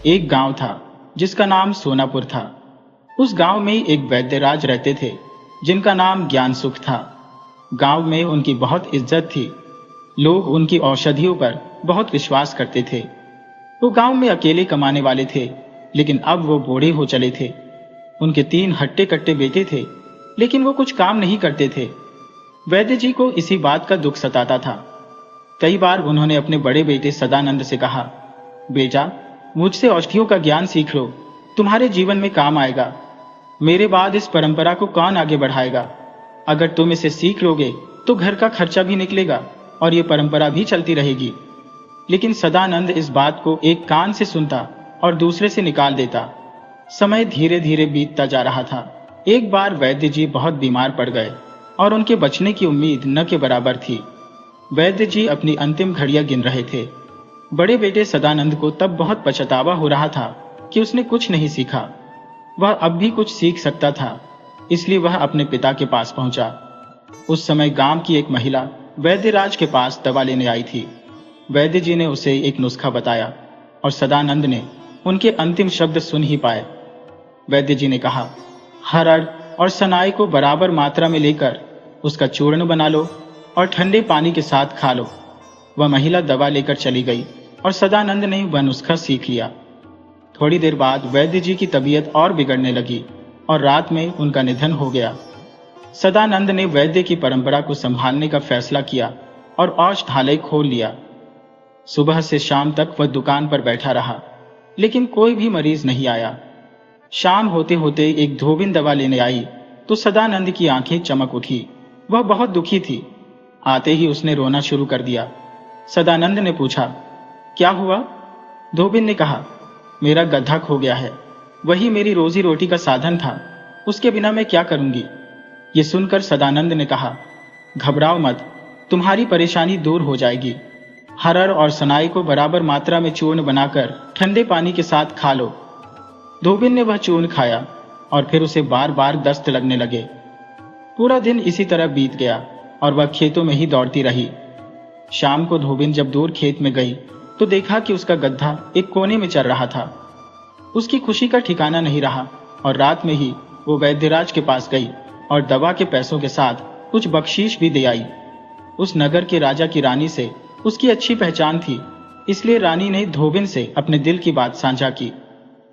एक गांव था जिसका नाम सोनापुर था। उस गांव में एक वैद्यराज रहते थे जिनका नाम ज्ञानसुख था। गांव में उनकी बहुत इज्जत थी। लोग उनकी औषधियों पर बहुत विश्वास करते थे। वो गांव में अकेले कमाने वाले थे, लेकिन अब वो बूढ़े हो चले थे। उनके 3 हट्टे कट्टे बेटे थे, लेकिन वो कुछ काम नहीं करते थे। वैद्य जी को इसी बात का दुख सताता था। कई बार उन्होंने अपने बड़े बेटे सदानंद से कहा, बेटा, मुझसे औषधियों का ज्ञान सीख लो, तुम्हारे जीवन में काम आएगा। मेरे बाद इस परंपरा को कौन आगे बढ़ाएगा? अगर तुम इसे सीख लोगे तो घर का खर्चा भी निकलेगा और ये परंपरा भी चलती रहेगी। लेकिन सदानंद इस बात को एक कान से सुनता और दूसरे से निकाल देता। समय धीरे धीरे बीतता जा रहा था। एक बार वैद्य जी बहुत बीमार पड़ गए और उनके बचने की उम्मीद न के बराबर थी। वैद्य जी अपनी अंतिम घड़ियां गिन रहे थे। बड़े बेटे सदानंद को तब बहुत पछतावा हो रहा था कि उसने कुछ नहीं सीखा। वह अब भी कुछ सीख सकता था, इसलिए वह अपने पिता के पास पहुंचा। उस समय गांव की एक महिला वैद्यराज के पास दवा लेने आई थी। वैद्य जी ने उसे एक नुस्खा बताया और सदानंद ने उनके अंतिम शब्द सुन ही पाए। वैद्य जी ने कहा, हरड़ और सनाई को बराबर मात्रा में लेकर उसका चूर्ण बना लो और ठंडे पानी के साथ खा लो। वह महिला दवा लेकर चली गई और सदानंद ने वह नुस्खा सीख लिया। थोड़ी देर बाद वैद्य जी की तबीयत और बिगड़ने लगी और रात में उनका निधन हो गया। सदानंद ने वैद्य की परंपरा को संभालने का फैसला किया और औषधालय खोल लिया। सुबह से शाम तक वह दुकान पर बैठा रहा, लेकिन कोई भी मरीज नहीं आया। शाम होते होते एक धोबिन दवा लेने आई तो सदानंद की आंखें चमक उठी। वह बहुत दुखी थी। आते ही उसने रोना शुरू कर दिया। सदानंद ने पूछा, क्या हुआ? धोबिन ने कहा, मेरा गधा खो गया है। वही मेरी रोजी रोटी का साधन था। उसके बिना मैं क्या करूंगी? ये सुनकर सदानंद ने कहा, घबराओ मत, तुम्हारी परेशानी दूर हो जाएगी। हरड़ और सनाई को बराबर मात्रा में चूर्ण बनाकर ठंडे पानी के साथ खा लो। धोबिन ने वह चूर्ण खाया और फिर उसे बार बार दस्त लगने लगे। पूरा दिन इसी तरह बीत गया और वह खेतों में ही दौड़ती रही। शाम को धोबिन जब दूर खेत में गई तो देखा कि उसका गधा एक कोने में चल रहा था। उसकी खुशी का ठिकाना नहीं रहा और रात में ही वो वैद्यराज के पास गई और दवा के पैसों के साथ कुछ बख्शीश भी दे आई। उस नगर के राजा की रानी से उसकी अच्छी पहचान थी, इसलिए रानी ने धोबिन से अपने दिल की बात साझा की।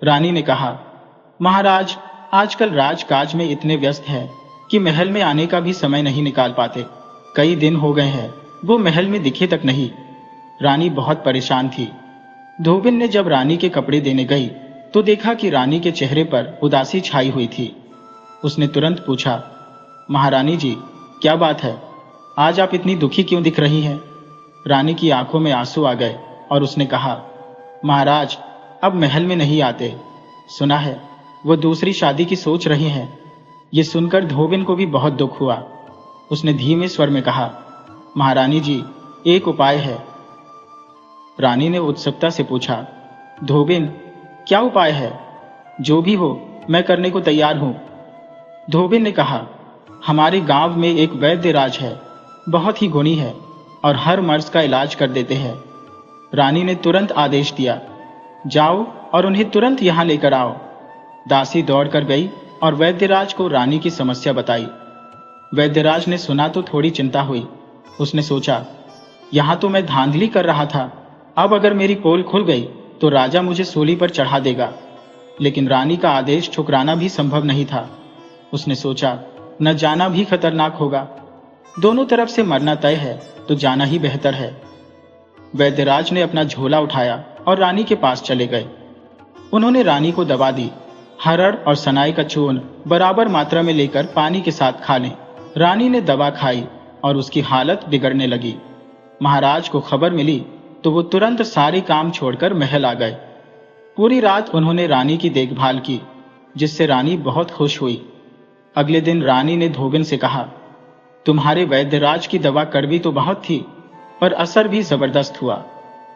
रानी ने कहा, महाराज आजकल राजकाज में इतने व्यस्त हैं कि महल में आने का भी समय नहीं निकाल पाते। कई दिन हो गए हैं वो महल में दिखे तक नहीं। रानी बहुत परेशान थी। धोबिन ने जब रानी के कपड़े देने गई तो देखा कि रानी के चेहरे पर उदासी छाई हुई थी। उसने तुरंत पूछा, महारानी जी, क्या बात है? आज आप इतनी दुखी क्यों दिख रही हैं? रानी की आंखों में आंसू आ गए और उसने कहा, महाराज अब महल में नहीं आते। सुना है वो दूसरी शादी की सोच रही हैं। ये सुनकर धोबिन को भी बहुत दुख हुआ। उसने धीमे स्वर में कहा, महारानी जी, एक उपाय है। रानी ने उत्सुकता से पूछा, धोबिन, क्या उपाय है? जो भी हो मैं करने को तैयार हूं। धोबिन ने कहा, हमारे गांव में एक वैद्यराज है, बहुत ही गुणी है और हर मर्ज का इलाज कर देते हैं। रानी ने तुरंत आदेश दिया, जाओ और उन्हें तुरंत यहां लेकर आओ। दासी दौड़कर गई और वैद्यराज को रानी की समस्या बताई। वैद्यराज ने सुना तो थोड़ी चिंता हुई। उसने सोचा, यहां तो मैं धांधली कर रहा था, अब अगर मेरी पोल खुल गई तो राजा मुझे सूली पर चढ़ा देगा। लेकिन रानी का आदेश ठुकराना भी संभव नहीं था। उसने सोचा, न जाना भी खतरनाक होगा। दोनों तरफ से मरना तय है तो जाना ही बेहतर है। वैद्यराज ने अपना झोला उठाया और रानी के पास चले गए। उन्होंने रानी को दवा दी। हरड़ और सनाई का चूर्ण बराबर मात्रा में लेकर पानी के साथ खा लें। रानी ने दवा खाई और उसकी हालत बिगड़ने लगी। महाराज को खबर मिली तो वो तुरंत सारे काम छोड़कर महल आ गए। पूरी रात उन्होंने रानी की देखभाल की, जिससे रानी बहुत खुश हुई। अगले दिन रानी ने धोबिन से कहा, तुम्हारे वैद्यराज की दवा कड़वी तो बहुत थी, पर असर भी जबरदस्त हुआ।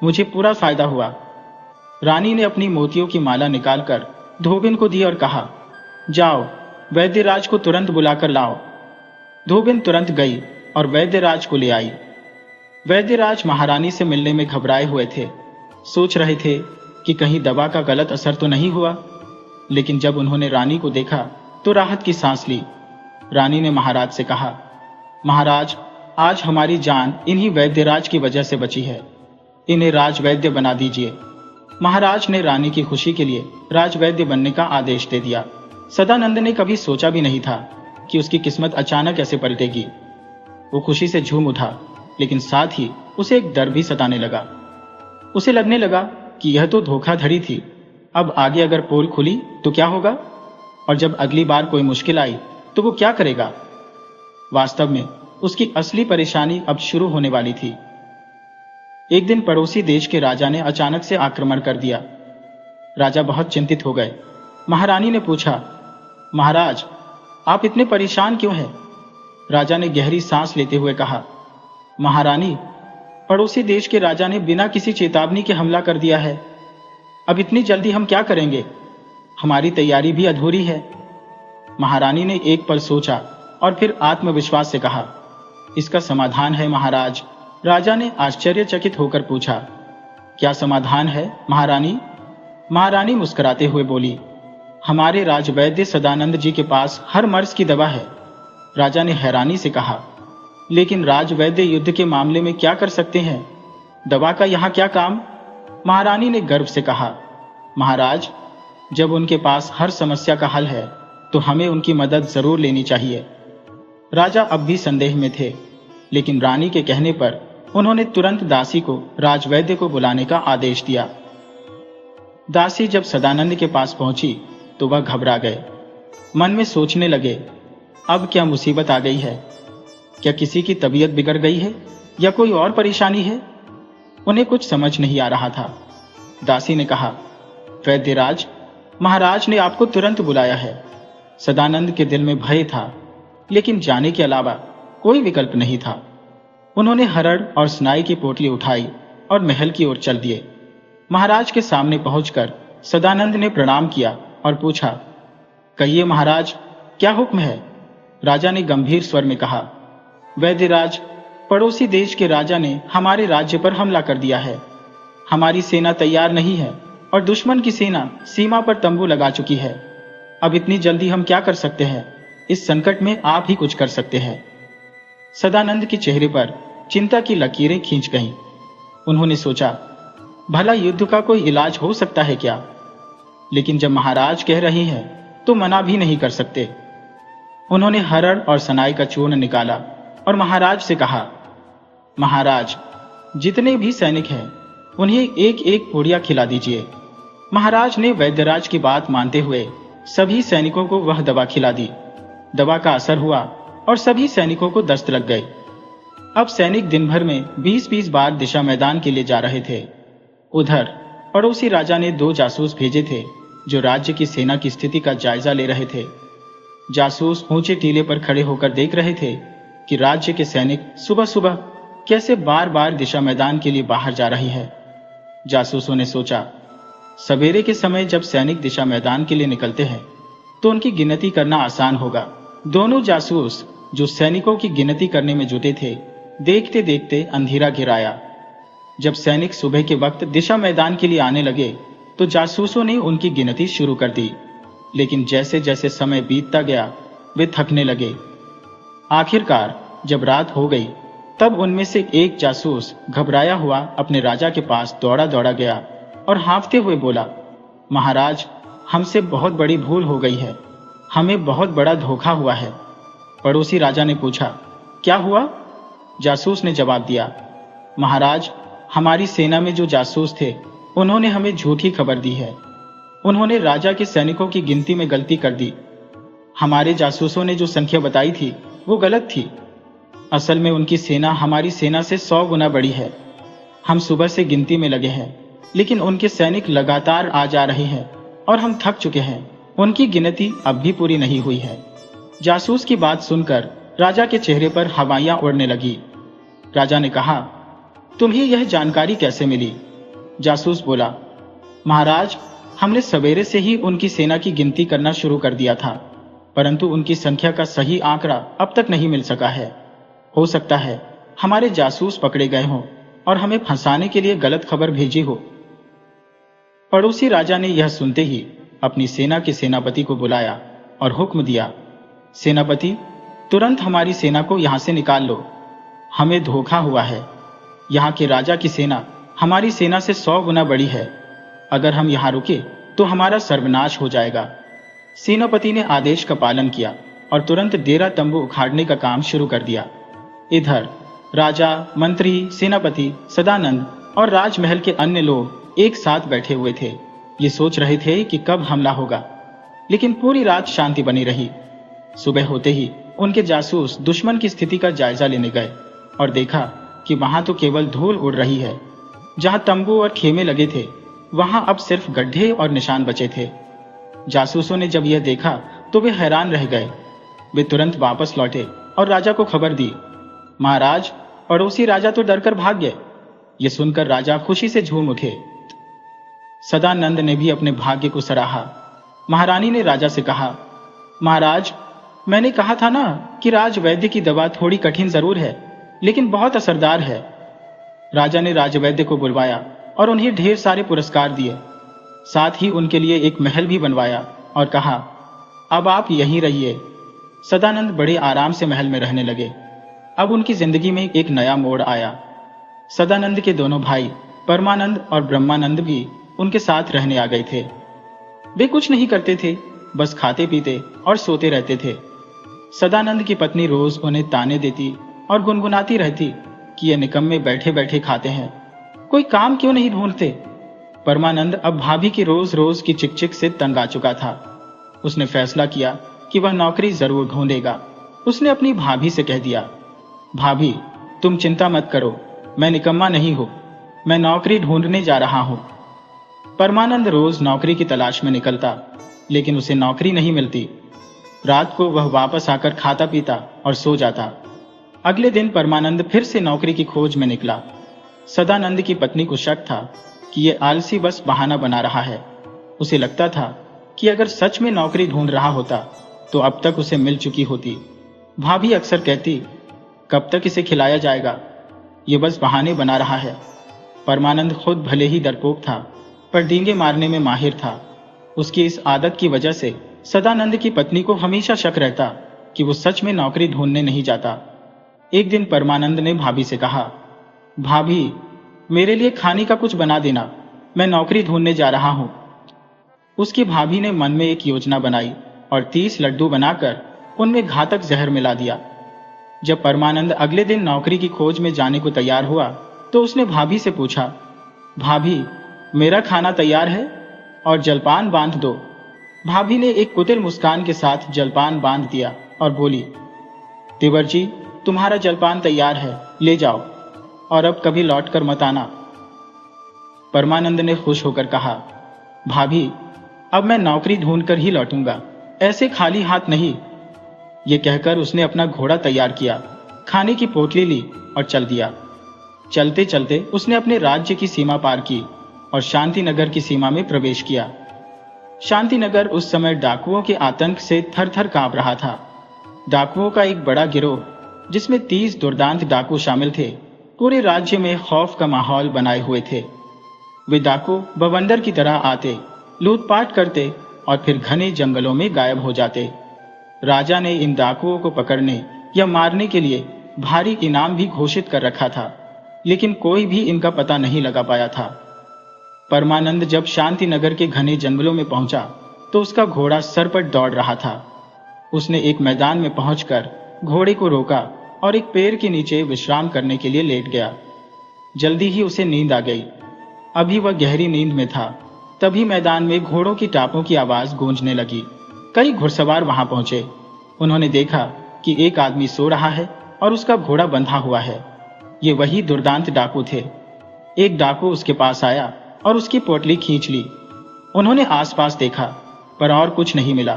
मुझे पूरा फायदा हुआ। रानी ने अपनी मोतियों की माला निकालकर धोबिन को दी और कहा, जाओ वैद्यराज को तुरंत बुलाकर लाओ। धोबिन तुरंत गई और वैद्यराज को ले आई। वैद्यराज महारानी से मिलने में घबराए हुए थे। सोच रहे थे कि कहीं दवा का गलत असर तो नहीं हुआ। लेकिन जब उन्होंने रानी को देखा तो राहत की सांस ली। रानी ने महाराज से कहा, महाराज, आज हमारी जान इन्हीं वैद्यराज की वजह से बची है। इन्हें राजवैद्य बना दीजिए। महाराज ने रानी की खुशी के लिए राजवैद्य बनने का आदेश दे दिया। सदानंद ने कभी सोचा भी नहीं था कि उसकी किस्मत अचानक ऐसे पलटेगी। वो खुशी से झूम उठा, लेकिन साथ ही उसे एक डर भी सताने लगा। उसे लगने लगा कि यह तो धोखाधड़ी थी। अब आगे अगर पोल खुली तो क्या होगा, और जब अगली बार कोई मुश्किल आई तो वो क्या करेगा। वास्तव में उसकी असली परेशानी अब शुरू होने वाली थी। एक दिन पड़ोसी देश के राजा ने अचानक से आक्रमण कर दिया। राजा बहुत चिंतित हो गए। महारानी ने पूछा, महाराज, आप इतने परेशान क्यों हैं? राजा ने गहरी सांस लेते हुए कहा, महारानी, पड़ोसी देश के राजा ने बिना किसी चेतावनी के हमला कर दिया है। अब इतनी जल्दी हम क्या करेंगे? हमारी तैयारी भी अधूरी है। महारानी ने एक पल सोचा और फिर आत्मविश्वास से कहा, इसका समाधान है महाराज। राजा ने आश्चर्यचकित होकर पूछा, क्या समाधान है महारानी? महारानी मुस्कुराते हुए बोली, हमारे राजवैद्य सदानंद जी के पास हर मर्ज की दवा है। राजा ने हैरानी से कहा, लेकिन राजवैद्य युद्ध के मामले में क्या कर सकते हैं? दवा का यहाँ क्या काम? महारानी ने गर्व से कहा, महाराज, जब उनके पास हर समस्या का हल है तो हमें उनकी मदद जरूर लेनी चाहिए। राजा अब भी संदेह में थे, लेकिन रानी के कहने पर उन्होंने तुरंत दासी को राजवैद्य को बुलाने का आदेश दिया। दासी जब सदानंद के पास पहुंची तो वह घबरा गए। मन में सोचने लगे, अब क्या मुसीबत आ गई है? क्या किसी की तबीयत बिगड़ गई है या कोई और परेशानी है? उन्हें कुछ समझ नहीं आ रहा था। दासी ने कहा, वैद्यराज, महाराज ने आपको तुरंत बुलाया है। सदानंद के दिल में भय था, लेकिन जाने के अलावा कोई विकल्प नहीं था। उन्होंने हरड़ और स्नाई की पोटली उठाई और महल की ओर चल दिए। महाराज के सामने पहुंचकर सदानंद ने प्रणाम किया और पूछा, कहिए महाराज, क्या हुक्म है? राजा ने गंभीर स्वर में कहा, वैद्यराज, पड़ोसी देश के राजा ने हमारे राज्य पर हमला कर दिया है। हमारी सेना तैयार नहीं है और दुश्मन की सेना सीमा पर तंबू लगा चुकी है। अब इतनी जल्दी हम क्या कर सकते हैं? इस संकट में आप ही कुछ कर सकते हैं। सदानंद के चेहरे पर चिंता की लकीरें खींच गईं। उन्होंने सोचा, भला युद्ध का कोई इलाज हो सकता है क्या? लेकिन जब महाराज कह रहे हैं तो मना भी नहीं कर सकते। उन्होंने हरड़ और सनाई का चूर्ण निकाला और महाराज से कहा, महाराज, जितने भी सैनिक हैं उन्हें एक एक पूड़िया खिला दीजिए। महाराज ने वैद्यराज की बात मानते हुए सभी सैनिकों को वह दवा खिला दी। दवा का असर हुआ और सभी सैनिकों को दस्त लग गई। अब सैनिक दिन भर में 20-20 बार दिशा मैदान के लिए जा रहे थे। उधर पड़ोसी राजा ने 2 जासूस भेजे थे जो राज्य की सेना की स्थिति का जायजा ले रहे थे। जासूस ऊंचे टीले पर खड़े होकर देख रहे थे कि राज्य के सैनिक सुबह सुबह कैसे बार बार दिशा मैदान के लिए बाहर जा रहे हैं। जासूसों ने सोचा, सवेरे के समय जब सैनिक दिशा मैदान के लिए निकलते हैं तो उनकी गिनती करना आसान होगा। दोनों जासूस जो सैनिकों की गिनती करने में जुटे थे, देखते देखते अंधेरा घिर आया। जब सैनिक सुबह के वक्त दिशा मैदान के लिए आने लगे तो जासूसों ने उनकी गिनती शुरू कर दी, लेकिन जैसे जैसे समय बीतता गया वे थकने लगे। आखिरकार जब रात हो गई तब उनमें से एक जासूस घबराया हुआ अपने राजा के पास दौड़ा दौड़ा गया और हाँफते हुए बोला, महाराज, हमसे बहुत बड़ी भूल हो गई है। हमें बहुत बड़ा धोखा हुआ है। पड़ोसी राजा ने पूछा, क्या हुआ? जासूस ने जवाब दिया, महाराज, हमारी सेना में जो जासूस थे उन्होंने हमें झूठी खबर दी है। उन्होंने राजा के सैनिकों की गिनती में गलती कर दी। हमारे जासूसों ने जो संख्या बताई थी वो गलत थी। असल में उनकी सेना हमारी सेना से 100 गुना बड़ी है। हम सुबह से गिनती में लगे हैं, लेकिन उनके सैनिक लगातार आ जा रहे हैं और हम थक चुके हैं। उनकी गिनती अब भी पूरी नहीं हुई है। जासूस की बात सुनकर राजा के चेहरे पर हवाइयां उड़ने लगी। राजा ने कहा, तुम्हें यह जानकारी कैसे मिली? जासूस बोला, महाराज, हमने सवेरे से ही उनकी सेना की गिनती करना शुरू कर दिया था, परंतु उनकी संख्या का सही आंकड़ा अब तक नहीं मिल सका है। हो सकता है हमारे जासूस पकड़े गए हों और हमें फंसाने के लिए गलत खबर भेजी हो। पड़ोसी राजा ने यह सुनते ही अपनी सेना के सेनापति को बुलाया और हुक्म दिया, सेनापति, तुरंत हमारी सेना को यहां से निकाल लो। हमें धोखा हुआ है। यहाँ के राजा की सेना हमारी सेना से 100 गुना बड़ी है। अगर हम यहाँ रुके तो हमारा सर्वनाश हो जाएगा। सेनापति ने आदेश का पालन किया और तुरंत डेरा तंबू उखाड़ने का काम शुरू कर दिया। इधर राजा, मंत्री, सेनापति, सदानंद और राजमहल के अन्य लोग एक साथ बैठे हुए थे। ये सोच रहे थे कि कब हमला होगा, लेकिन पूरी रात शांति बनी रही। सुबह होते ही उनके जासूस दुश्मन की स्थिति का जायजा लेने गए और देखा कि वहां तो केवल धूल उड़ रही है। जहां तंबू और खेमे लगे थे वहां अब सिर्फ गड्ढे और निशान बचे थे। जासूसों ने जब यह देखा तो वे हैरान रह गए। वे तुरंत वापस लौटे और राजा को खबर दी। महाराज, पड़ोसी राजा तो डरकर भाग गए। ये सुनकर राजा खुशी से झूम उठे। सदानंद ने भी अपने भाग्य को सराहा। महारानी ने राजा से कहा, महाराज, मैंने कहा था ना कि राजवैद्य की दवा थोड़ी कठिन जरूर है, लेकिन बहुत असरदार है। राजा ने राजवैद्य को बुलवाया और उन्हें ढेर सारे पुरस्कार दिए। साथ ही उनके लिए एक महल भी बनवाया और कहा, अब आप यहीं रहिए। सदानंद बड़े आराम से महल में रहने लगे। अब उनकी जिंदगी में एक नया मोड़ आया। सदानंद के दोनों भाई परमानंद और ब्रह्मानंद भी उनके साथ रहने आ गए थे। वे कुछ नहीं करते थे, बस खाते पीते और सोते रहते थे। सदानंद की पत्नी रोज उन्हें ताने देती और गुनगुनाती रहती कि ये निकम्मे बैठे बैठे खाते हैं, कोई काम क्यों नहीं ढूंढते। परमानंद अब भाभी की रोज रोज की चिकचिक से तंग आ चुका था। उसने फैसला किया कि वह नौकरी जरूर ढूंढेगा। उसने अपनी भाभी से कह दिया, भाभी, तुम चिंता मत करो, मैं निकम्मा नहीं हूं, मैं नौकरी ढूंढने जा रहा हूं। परमानंद रोज नौकरी की तलाश में निकलता, लेकिन उसे नौकरी नहीं मिलती। रात को वह वापस आकर खाता पीता और सो जाता। अगले दिन परमानंद फिर से नौकरी की खोज में निकला। सदानंद की पत्नी को शक था कि ये आलसी बस बहाना बना रहा है। उसे लगता था कि अगर सच में नौकरी ढूंढ रहा होता तो अब तक उसे मिल चुकी होती। भाभी अक्सर कहती, कब तक इसे खिलाया जाएगा, ये बस बहाने बना रहा है। परमानंद खुद भले ही डरपोक था, पर डींगे मारने में माहिर था। उसकी इस आदत की वजह से सदानंद की पत्नी को हमेशा शक रहता कि वो सच में नौकरी ढूंढने नहीं जाता। एक दिन परमानंद ने भाभी से कहा, भाभी, मेरे लिए खाने का कुछ बना देना, मैं नौकरी ढूंढने जा रहा हूं। उसकी भाभी ने मन में एक योजना बनाई और 30 लड्डू बनाकर उनमें घातक जहर मिला दिया। जब परमानंद अगले दिन नौकरी की खोज में जाने को तैयार हुआ तो उसने भाभी से पूछा, भाभी, मेरा खाना तैयार है और जलपान बांध दो। भाभी ने एक कुटिल मुस्कान के साथ जलपान बांध दिया और बोली, देवर जी, तुम्हारा जलपान तैयार है, ले जाओ और अब कभी लौट कर मत आना। परमानंद ने खुश होकर कहा, भाभी, अब मैं नौकरी ढूंढकर ही लौटूंगा, ऐसे खाली हाथ नहीं। ये कहकर उसने अपना घोड़ा तैयार किया, खाने की पोटली ली और चल दिया। चलते चलते उसने अपने राज्य की सीमा पार की और शांतिनगर की सीमा में प्रवेश किया। शांतिनगर उस समय डाकुओं के आतंक से थर थर कांप रहा था। डाकुओं का एक बड़ा गिरोह, जिसमें 30 दुर्दांत डाकू शामिल थे, पूरे राज्य में खौफ का माहौल बनाए हुए थे। वे डाकू बवंडर की तरह आते, लूटपाट करते और फिर घने जंगलों में गायब हो जाते। राजा ने इन डाकुओं को पकड़ने या मारने के लिए भारी इनाम भी घोषित कर रखा था, लेकिन कोई भी इनका पता नहीं लगा पाया था। परमानंद जब शांतिनगर के घने जंगलों में पहुंचा तो उसका घोड़ा सरपट दौड़ रहा था। उसने एक मैदान में पहुंचकर घोड़े को रोका और एक पेड़ के नीचे विश्राम करने के लिए लेट गया। जल्दी ही उसे नींद आ गई। अभी वह गहरी नींद में था, तभी मैदान में घोड़ों की टापों की आवाज गूंजने लगी। कई घुड़सवार वहां पहुंचे। उन्होंने देखा कि एक आदमी सो रहा है और उसका घोड़ा बंधा हुआ है। ये वही दुर्दांत डाकू थे। एक डाकू उसके पास आया और उसकी पोटली खींच ली। उन्होंने आसपास देखा, पर और कुछ नहीं मिला।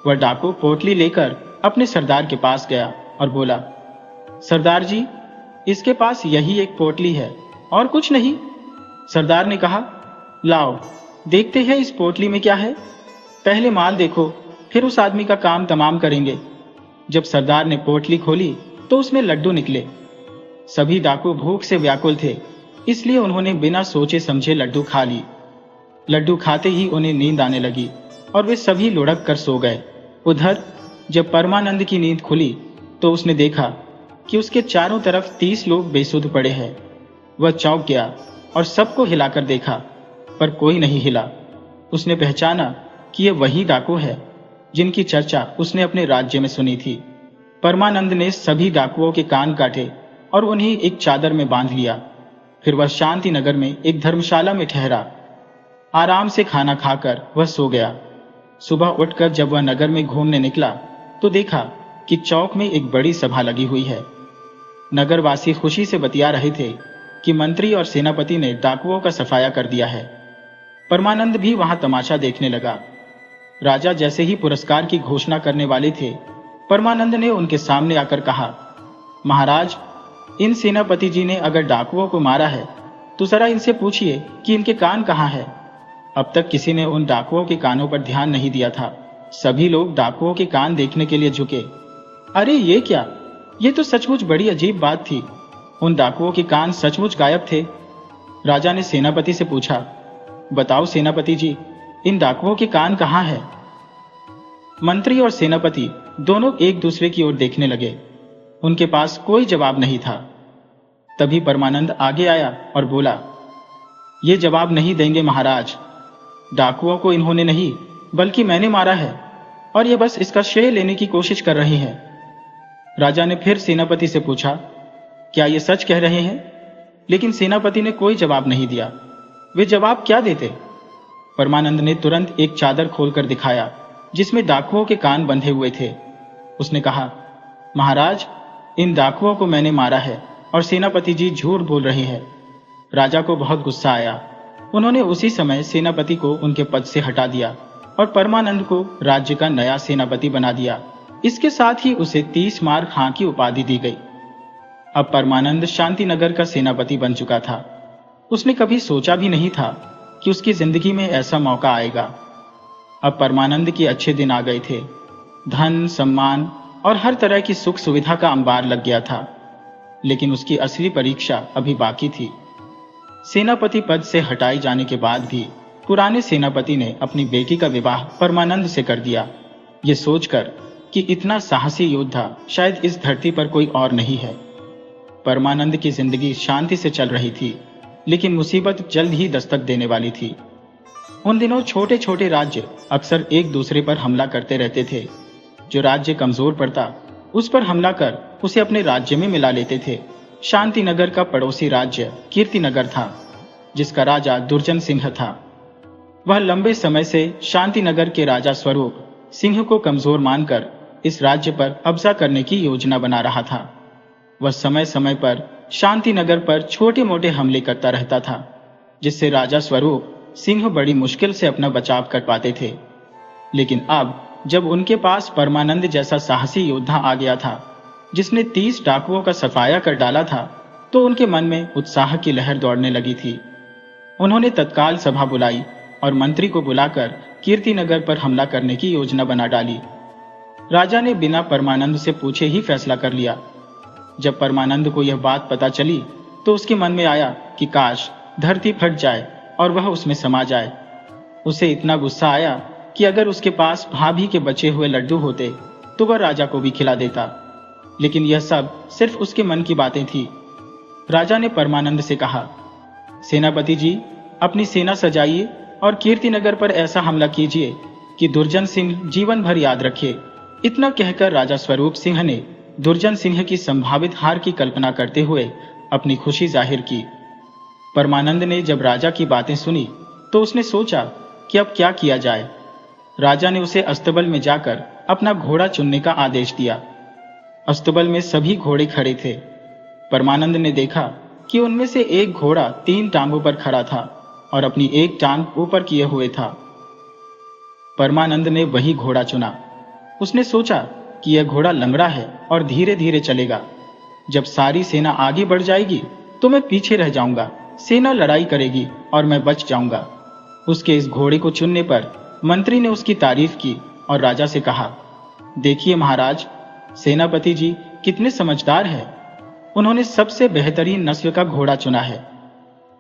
वह डाकू पोटली लेकर अपने सरदार के पास गया और बोला, सरदार जी, इसके पास यही एक पोटली है और कुछ नहीं। सरदार ने कहा, लाओ देखते हैं इस पोटली में क्या है। पहले माल देखो, फिर उस आदमी का काम तमाम करेंगे। जब सरदार ने पोटली खोली तो उसमें लड्डू निकले। सभी डाकू भूख से व्याकुल थे, इसलिए उन्होंने बिना सोचे समझे लड्डू खा ली। लड्डू खाते ही उन्हें नींद आने लगी और वे सभी लुढ़क कर सो गए। उधर जब परमानंद की नींद खुली तो उसने देखा कि उसके चारों तरफ 30 लोग बेसुध पड़े हैं। वह चौंक गया और सबको हिलाकर देखा, पर कोई नहीं हिला। उसने पहचाना कि ये वही डाकू है जिनकी चर्चा उसने अपने राज्य में सुनी थी। परमानंद ने सभी डाकुओं के कान काटे और उन्हें एक चादर में बांध लिया। फिर वह शांति नगर में एक धर्मशाला में ठहरा। आराम से खाना खाकर वह सो गया। सुबह उठकर जब वह नगर में घूमने निकला तो देखा कि चौक में एक बड़ी सभा लगी हुई है। नगरवासी खुशी से बतिया रहे थे कि मंत्री और सेनापति ने डाकुओं का सफाया कर दिया है। परमानंद भी वहां तमाशा देखने लगा। राजा जैसे ही पुरस्कार की घोषणा करने वाले थे, परमानंद ने उनके सामने आकर कहा, महाराज, इन सेनापति जी ने अगर डाकुओं को मारा है तो जरा इनसे पूछिए कि इनके कान कहाँ है। अब तक किसी ने उन डाकुओं के कानों पर ध्यान नहीं दिया था। सभी लोग डाकुओं के कान देखने के लिए झुके। अरे ये क्या, ये तो सचमुच बड़ी अजीब बात थी। उन डाकुओं के कान सचमुच गायब थे। राजा ने सेनापति से पूछा, बताओ सेनापति जी, इन डाकुओं के कान कहाँ है? मंत्री और सेनापति दोनों एक दूसरे की ओर देखने लगे। उनके पास कोई जवाब नहीं था। तभी परमानंद आगे आया और बोला, ये जवाब नहीं देंगे महाराज। डाकुओं को इन्होंने नहीं बल्कि मैंने मारा है और ये बस इसका श्रेय लेने की कोशिश कर रहे हैं। राजा ने फिर सेनापति से पूछा, क्या ये सच कह रहे हैं? लेकिन सेनापति ने कोई जवाब नहीं दिया। वे जवाब क्या देते? परमानंद ने तुरंत एक चादर खोलकर दिखाया जिसमें डाकुओं के कान बंधे हुए थे। उसने कहा, महाराज, इन डाकुओं को मैंने मारा है और सेनापति जी झूठ बोल रहे हैं। राजा को बहुत गुस्सा आया। उन्होंने उसी समय सेनापति को उनके पद से हटा दिया और परमानंद को राज्य का नया सेनापति बना दिया। इसके साथ ही उसे 30 मार खां की उपाधि दी गई। अब परमानंद शांतिनगर का सेनापति बन चुका था। उसने कभी सोचा भी नहीं था कि उसकी जिंदगी में ऐसा मौका आएगा। अब परमानंद के अच्छे दिन आ गए थे। धन, सम्मान और हर तरह की सुख सुविधा का अंबार लग गया था। लेकिन उसकी असली परीक्षा अभी बाकी थी। सेनापति पद से हटाए जाने के बाद भी पुराने सेनापति ने अपनी बेटी का विवाह परमानंद से कर दिया, ये सोचकर कि इतना साहसी योद्धा शायद इस धरती पर कोई और नहीं है। परमानंद की जिंदगी शांति से चल रही थी, लेकिन मुसीबत जल्द ही दस्तक देने वाली थी। उन दिनों छोटे छोटे राज्य अक्सर एक दूसरे पर हमला करते रहते थे। जो राज्य कमजोर पड़ता उस पर हमला कर उसे अपने राज्य में मिला लेते थे। शांतिनगर का पड़ोसी राज्य कीर्तिनगर था, जिसका राजा दुर्जन सिंह था। वह लंबे समय से शांतिनगर के राजा स्वरूप सिंह को कमजोर मानकर इस राज्य पर कब्जा करने की योजना बना रहा था। वह समय समय पर शांतिनगर पर छोटे मोटे हमले करता रहता था, जिससे राजा स्वरूप सिंह बड़ी मुश्किल से अपना बचाव कर पाते थे। लेकिन अब जब उनके पास परमानंद जैसा साहसी योद्धा आ गया था, जिसने 30 डाकुओं का सफाया कर डाला था, तो उनके मन में उत्साह की लहर दौड़ने लगी थी। उन्होंने तत्काल सभा बुलाई और मंत्री को बुलाकर कीर्तिनगर पर हमला करने की योजना बना डाली। राजा ने बिना परमानंद से पूछे ही फैसला कर लिया। जब परमानंद को यह बात पता चली तो उसके मन में आया कि काश धरती फट जाए और वह उसमें समा जाए। उसे इतना गुस्सा आया कि अगर उसके पास भाभी के बचे हुए लड्डू होते तो वह राजा को भी खिला देता। लेकिन यह सब सिर्फ उसके मन की बातें थी। राजा ने परमानंद से कहा, सेनापति जी, अपनी सेना सजाइए और कीर्तिनगर पर ऐसा हमला कीजिए कि दुर्जन सिंह जीवन भर याद रखे। इतना कहकर राजा स्वरूप सिंह ने दुर्जन सिंह की संभावित हार की कल्पना करते हुए अपनी खुशी जाहिर की। परमानंद ने जब राजा की बातें सुनी तो उसने सोचा कि अब क्या किया जाए। राजा ने उसे अस्तबल में जाकर अपना घोड़ा चुनने का आदेश दिया। अस्तबल में सभी घोड़े खड़े थे। परमानंद ने देखा कि उनमें से एक घोड़ा 3 टांगों पर खड़ा था और अपनी एक टांग ऊपर किए हुए था। परमानंद ने वही घोड़ा चुना। उसने सोचा कि यह घोड़ा लंगड़ा है और धीरे धीरे चलेगा। जब सारी सेना आगे बढ़ जाएगी तो मैं पीछे रह जाऊंगा। सेना लड़ाई करेगी और मैं बच जाऊंगा। उसके इस घोड़े को चुनने पर मंत्री ने उसकी तारीफ की और राजा से कहा, देखिए महाराज, सेनापति जी कितने समझदार हैं। उन्होंने सबसे बेहतरीन नस्ल का घोड़ा चुना है।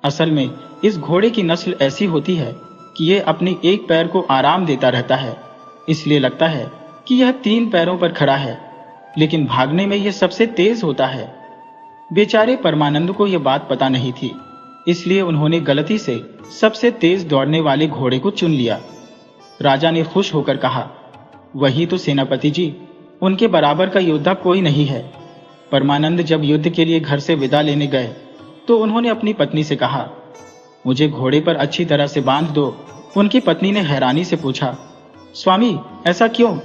असल में इस घोड़े की नस्ल ऐसी होती है कि ये अपने एक पैर को आराम देता रहता है, इसलिए लगता है कि यह 3 पैरों पर खड़ा है, लेकिन भागने में यह सबसे तेज होता है। बेचारे परमानंद को यह बात पता नहीं थी, इसलिए उन्होंने गलती से सबसे तेज दौड़ने वाले घोड़े को चुन लिया। राजा ने खुश होकर कहा, वही तो सेनापति जी, उनके बराबर का योद्धा कोई नहीं है। परमानंद जब युद्ध के लिए घर से विदा लेने गए तो उन्होंने अपनी पत्नी से कहा, मुझे घोड़े पर अच्छी तरह से बांध दो। उनकी पत्नी ने हैरानी से पूछा, स्वामी ऐसा क्यों?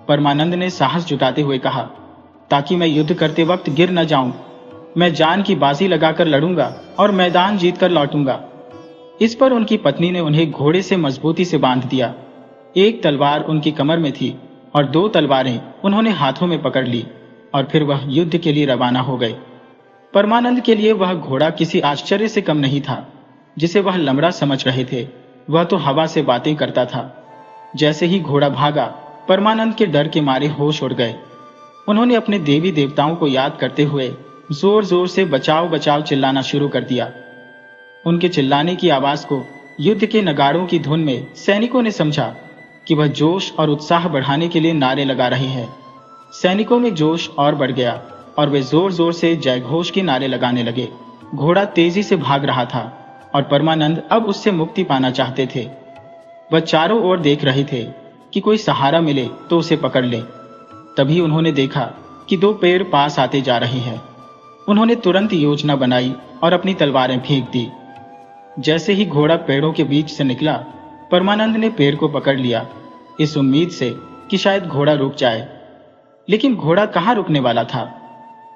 परमानंद ने साहस जुटाते हुए कहा, ताकि मैं युद्ध करते वक्त गिर न जाऊं। मैं जान की बाजी लगाकर लड़ूंगा और मैदान जीतकर लौटूंगा। इस पर उनकी पत्नी ने उन्हें घोड़े से मजबूती से बांध दिया। एक तलवार उनकी कमर में थी और 2 तलवारें उन्होंने हाथों में पकड़ ली और फिर वह युद्ध के लिए रवाना हो गए। परमानंद के लिए वह घोड़ा किसी आश्चर्य से कम नहीं था, जिसे वह लमड़ा समझ रहे थे। वह तो हवा से बातें करता था। जैसे ही घोड़ा भागा, परमानंद के डर के मारे होश उड़ गए। उन्होंने अपने देवी देवताओं को याद करते हुए जोर जोर से बचाओ बचाओ चिल्लाना शुरू कर दिया। उनके चिल्लाने की आवाज को युद्ध के नगाड़ों की धुन में सैनिकों ने समझा कि वह जोश और उत्साह बढ़ाने के लिए नारे लगा रहे हैं। सैनिकों में जोश और बढ़ गया और वे जोर जोर से जयघोष के नारे लगाने लगे। घोड़ा तेजी से भाग रहा था और परमानंद अब उससे मुक्ति पाना चाहते थे। वह चारों ओर देख रहे थे कि कोई सहारा मिले तो उसे पकड़ ले। तभी उन्होंने देखा कि 2 पेड़ पास आते जा रहे हैं। उन्होंने तुरंत योजना बनाई और अपनी तलवारें फेंक दी। जैसे ही घोड़ा पेड़ों के बीच से निकला, परमानंद ने पेड़ को पकड़ लिया, इस उम्मीद से कि शायद घोड़ा रुक जाए। लेकिन घोड़ा कहाँ रुकने वाला था।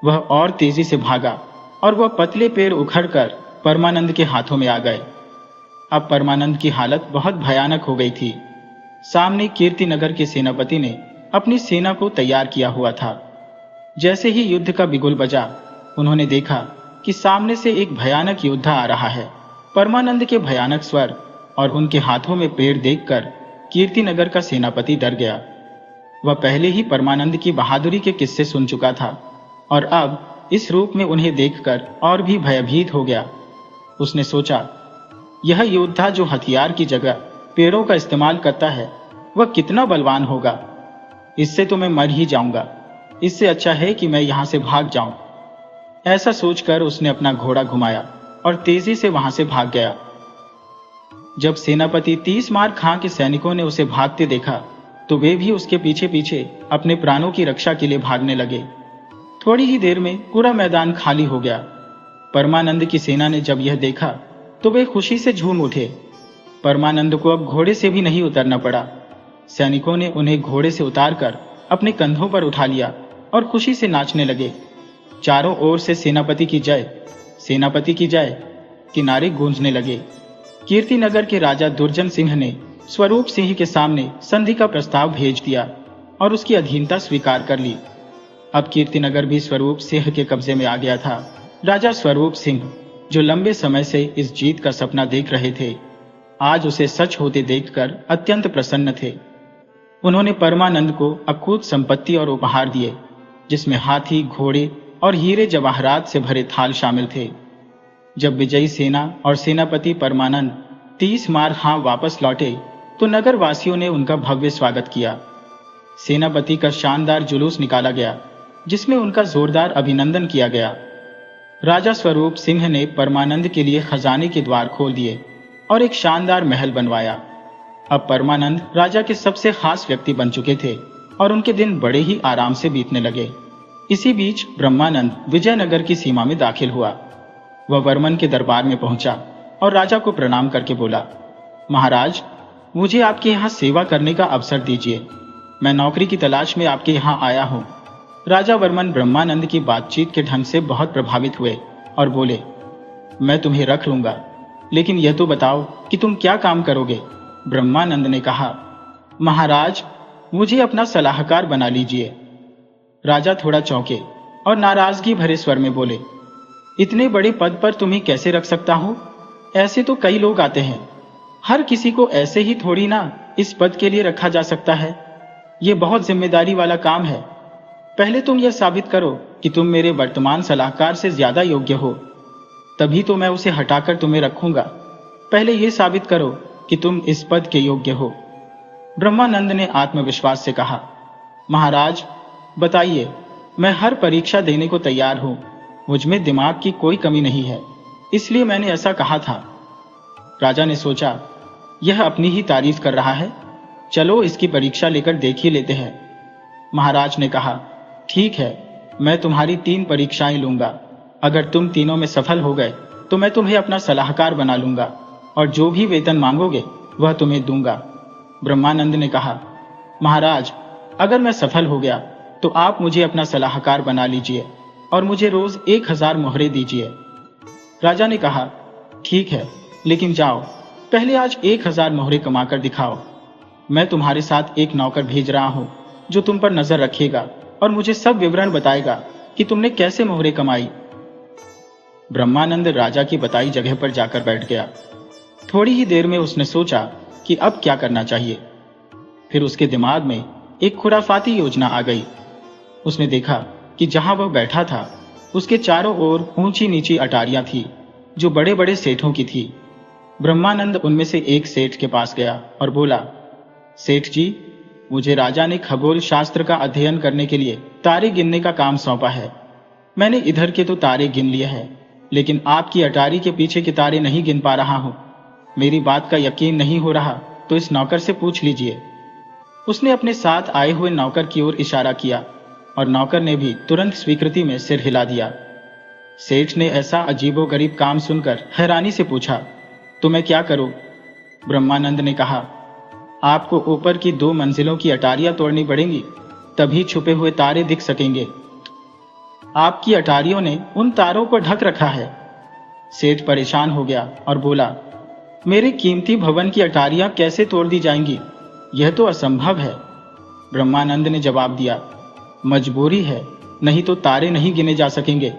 वह और तेजी से भागा और वह पतले पेड़ उखड़कर परमानंद के हाथों में आ गए। अब परमानंद की हालत बहुत भयानक हो गई थी। सामने कीर्तिनगर के सेनापति ने अपनी सेना को तैयार किया हुआ था। जैसे ही युद्ध का बिगुल बजा, उन्होंने देखा कि सामने से एक भयानक योद्धा आ रहा है। परमानंद के भयानक स्वर और उनके हाथों में पेड़ देखकर कीर्तिनगर का सेनापति डर गया। वह पहले ही परमानंद की बहादुरी के किस्से सुन चुका था और अब इस रूप में उन्हें देखकर और भी भयभीत हो गया। उसने सोचा, यह योद्धा जो हथियार की जगह पेड़ों का इस्तेमाल करता है, वह कितना बलवान होगा। इससे तो मैं मर ही जाऊंगा। इससे अच्छा है कि मैं यहां से भाग जाऊं। ऐसा सोचकर उसने अपना घोड़ा घुमाया और तेजी से वहां से भाग गया। जब सेनापति 30 मार खां के सैनिकों ने उसे भागते देखा तो वे भी उसके पीछे पीछे अपने प्राणों की रक्षा के लिए भागने लगे। थोड़ी ही देर में पूरा मैदान खाली हो गया। परमानंद की सेना ने जब यह देखा तो वे खुशी से झूम उठे। परमानंद को अब घोड़े से भी नहीं उतरना पड़ा। सैनिकों ने उन्हें घोड़े से उतारकर अपने कंधों पर उठा लिया और खुशी से नाचने लगे। चारों ओर से सेनापति की जय के नारे गूंजने लगे। कीर्तिनगर के राजा दुर्जन सिंह ने स्वरूप सिंह के सामने संधि का प्रस्ताव भेज दिया और उसकी अधीनता स्वीकार कर ली। अब कीर्तिनगर भी स्वरूप सिंह के कब्जे में आ गया था। राजा स्वरूप सिंह, जो लंबे समय से इस जीत का सपना देख रहे थे, आज उसे सच होते देखकर अत्यंत प्रसन्न थे। उन्होंने परमानंद को अकूत संपत्ति और उपहार दिए, जिसमें हाथी, घोड़े और हीरे जवाहरात से भरे थाल शामिल थे। जब विजयी सेना और सेनापति परमानंद 30 मार खां वापस लौटे तो नगर वासियों ने उनका भव्य स्वागत किया। सेनापति का शानदार जुलूस निकाला गया, जिसमें उनका जोरदार अभिनंदन किया गया। राजा स्वरूप सिंह ने परमानंद के लिए खजाने के द्वार खोल दिए और एक शानदार महल बनवाया। अब परमानंद राजा के सबसे खास व्यक्ति बन चुके थे और उनके दिन बड़े ही आराम से बीतने लगे। इसी बीच ब्रह्मानंद विजयनगर की सीमा में दाखिल हुआ। वह वर्मन के दरबार में पहुंचा और राजा को प्रणाम करके बोला, महाराज, मुझे आपके यहाँ सेवा करने का अवसर दीजिए। मैं नौकरी की तलाश में आपके यहाँ आया हूँ। राजा वर्मन ब्रह्मानंद की बातचीत के ढंग से बहुत प्रभावित हुए और बोले, मैं तुम्हें रख लूंगा, लेकिन यह तो बताओ कि तुम क्या काम करोगे। ब्रह्मानंद ने कहा, महाराज, मुझे अपना सलाहकार बना लीजिए। राजा थोड़ा चौंके और नाराजगी भरे स्वर में बोले, इतने बड़े पद पर तुम्हें कैसे रख सकता हूं? ऐसे तो कई लोग आते हैं। हर किसी को ऐसे ही थोड़ी ना इस पद के लिए रखा जा सकता है। यह बहुत जिम्मेदारी वाला काम है। पहले तुम यह साबित करो कि तुम मेरे वर्तमान सलाहकार से ज्यादा योग्य हो, तभी तो मैं उसे हटाकर तुम्हें रखूंगा। पहले यह साबित करो कि तुम इस पद के योग्य हो। ब्रह्मानंद ने आत्मविश्वास से कहा, महाराज बताइए, मैं हर परीक्षा देने को तैयार हूं। मुझ में दिमाग की कोई कमी नहीं है, इसलिए मैंने ऐसा कहा था। राजा ने सोचा, यह अपनी ही तारीफ कर रहा है, चलो इसकी परीक्षा लेकर देख ही लेते हैं। महाराज ने कहा, ठीक है, मैं तुम्हारी 3 परीक्षाएं लूंगा। अगर तुम तीनों में सफल हो गए तो मैं तुम्हें अपना सलाहकार बना लूंगा और जो भी वेतन मांगोगे वह तुम्हें दूंगा। ब्रह्मानंद ने कहा, महाराज अगर मैं सफल हो गया तो आप मुझे अपना सलाहकार बना लीजिए और मुझे रोज 1000 मोहरे दीजिए। राजा ने कहा, ठीक है, लेकिन जाओ पहले आज 1000 मोहरे कमाकर दिखाओ। मैं तुम्हारे साथ एक नौकर भेज रहा हूं जो तुम पर नजर रखेगा और मुझे सब विवरण बताएगा कि तुमने कैसे मोहरे कमाई। ब्रह्मानंद राजा की बताई जगह पर जाकर बैठ गया। थोड़ी ही देर में उसने सोचा कि अब क्या करना चाहिए। फिर उसके दिमाग में एक खुराफाती योजना आ गई। उसने देखा कि जहां वह बैठा था उसके चारों ओर ऊंची नीची अटारियां थी जो बड़े बड़े सेठों की थी। ब्रह्मानंद उनमें से एक सेठ के पास गया और बोला, सेठ जी, मुझे राजा ने खगोल शास्त्र का अध्ययन करने के लिए तारे गिनने का काम सौंपा है। मैंने इधर के तो तारे गिन लिए हैं, लेकिन आपकी अटारी के पीछे के तारे नहीं गिन पा रहा हूं। मेरी बात का यकीन नहीं हो रहा तो इस नौकर से पूछ लीजिए। उसने अपने साथ आए हुए नौकर की ओर इशारा किया और नौकर ने भी तुरंत स्वीकृति में सिर हिला दिया। सेठ ने ऐसा अजीबोगरीब काम सुनकर हैरानी से पूछा, तो मैं क्या करूं? ब्रह्मानंद ने कहा, आपको ऊपर की 2 मंजिलों की अटारियां तोड़नी पड़ेंगी, तभी छुपे हुए तारे दिख सकेंगे। आपकी अटारियों ने उन तारों को ढक रखा है। सेठ परेशान हो गया और बोला, मेरे कीमती भवन की अटारियां कैसे तोड़ दी जाएंगी? यह तो असंभव है। ब्रह्मानंद ने जवाब दिया, मजबूरी है, नहीं तो तारे नहीं गिने जा सकेंगे।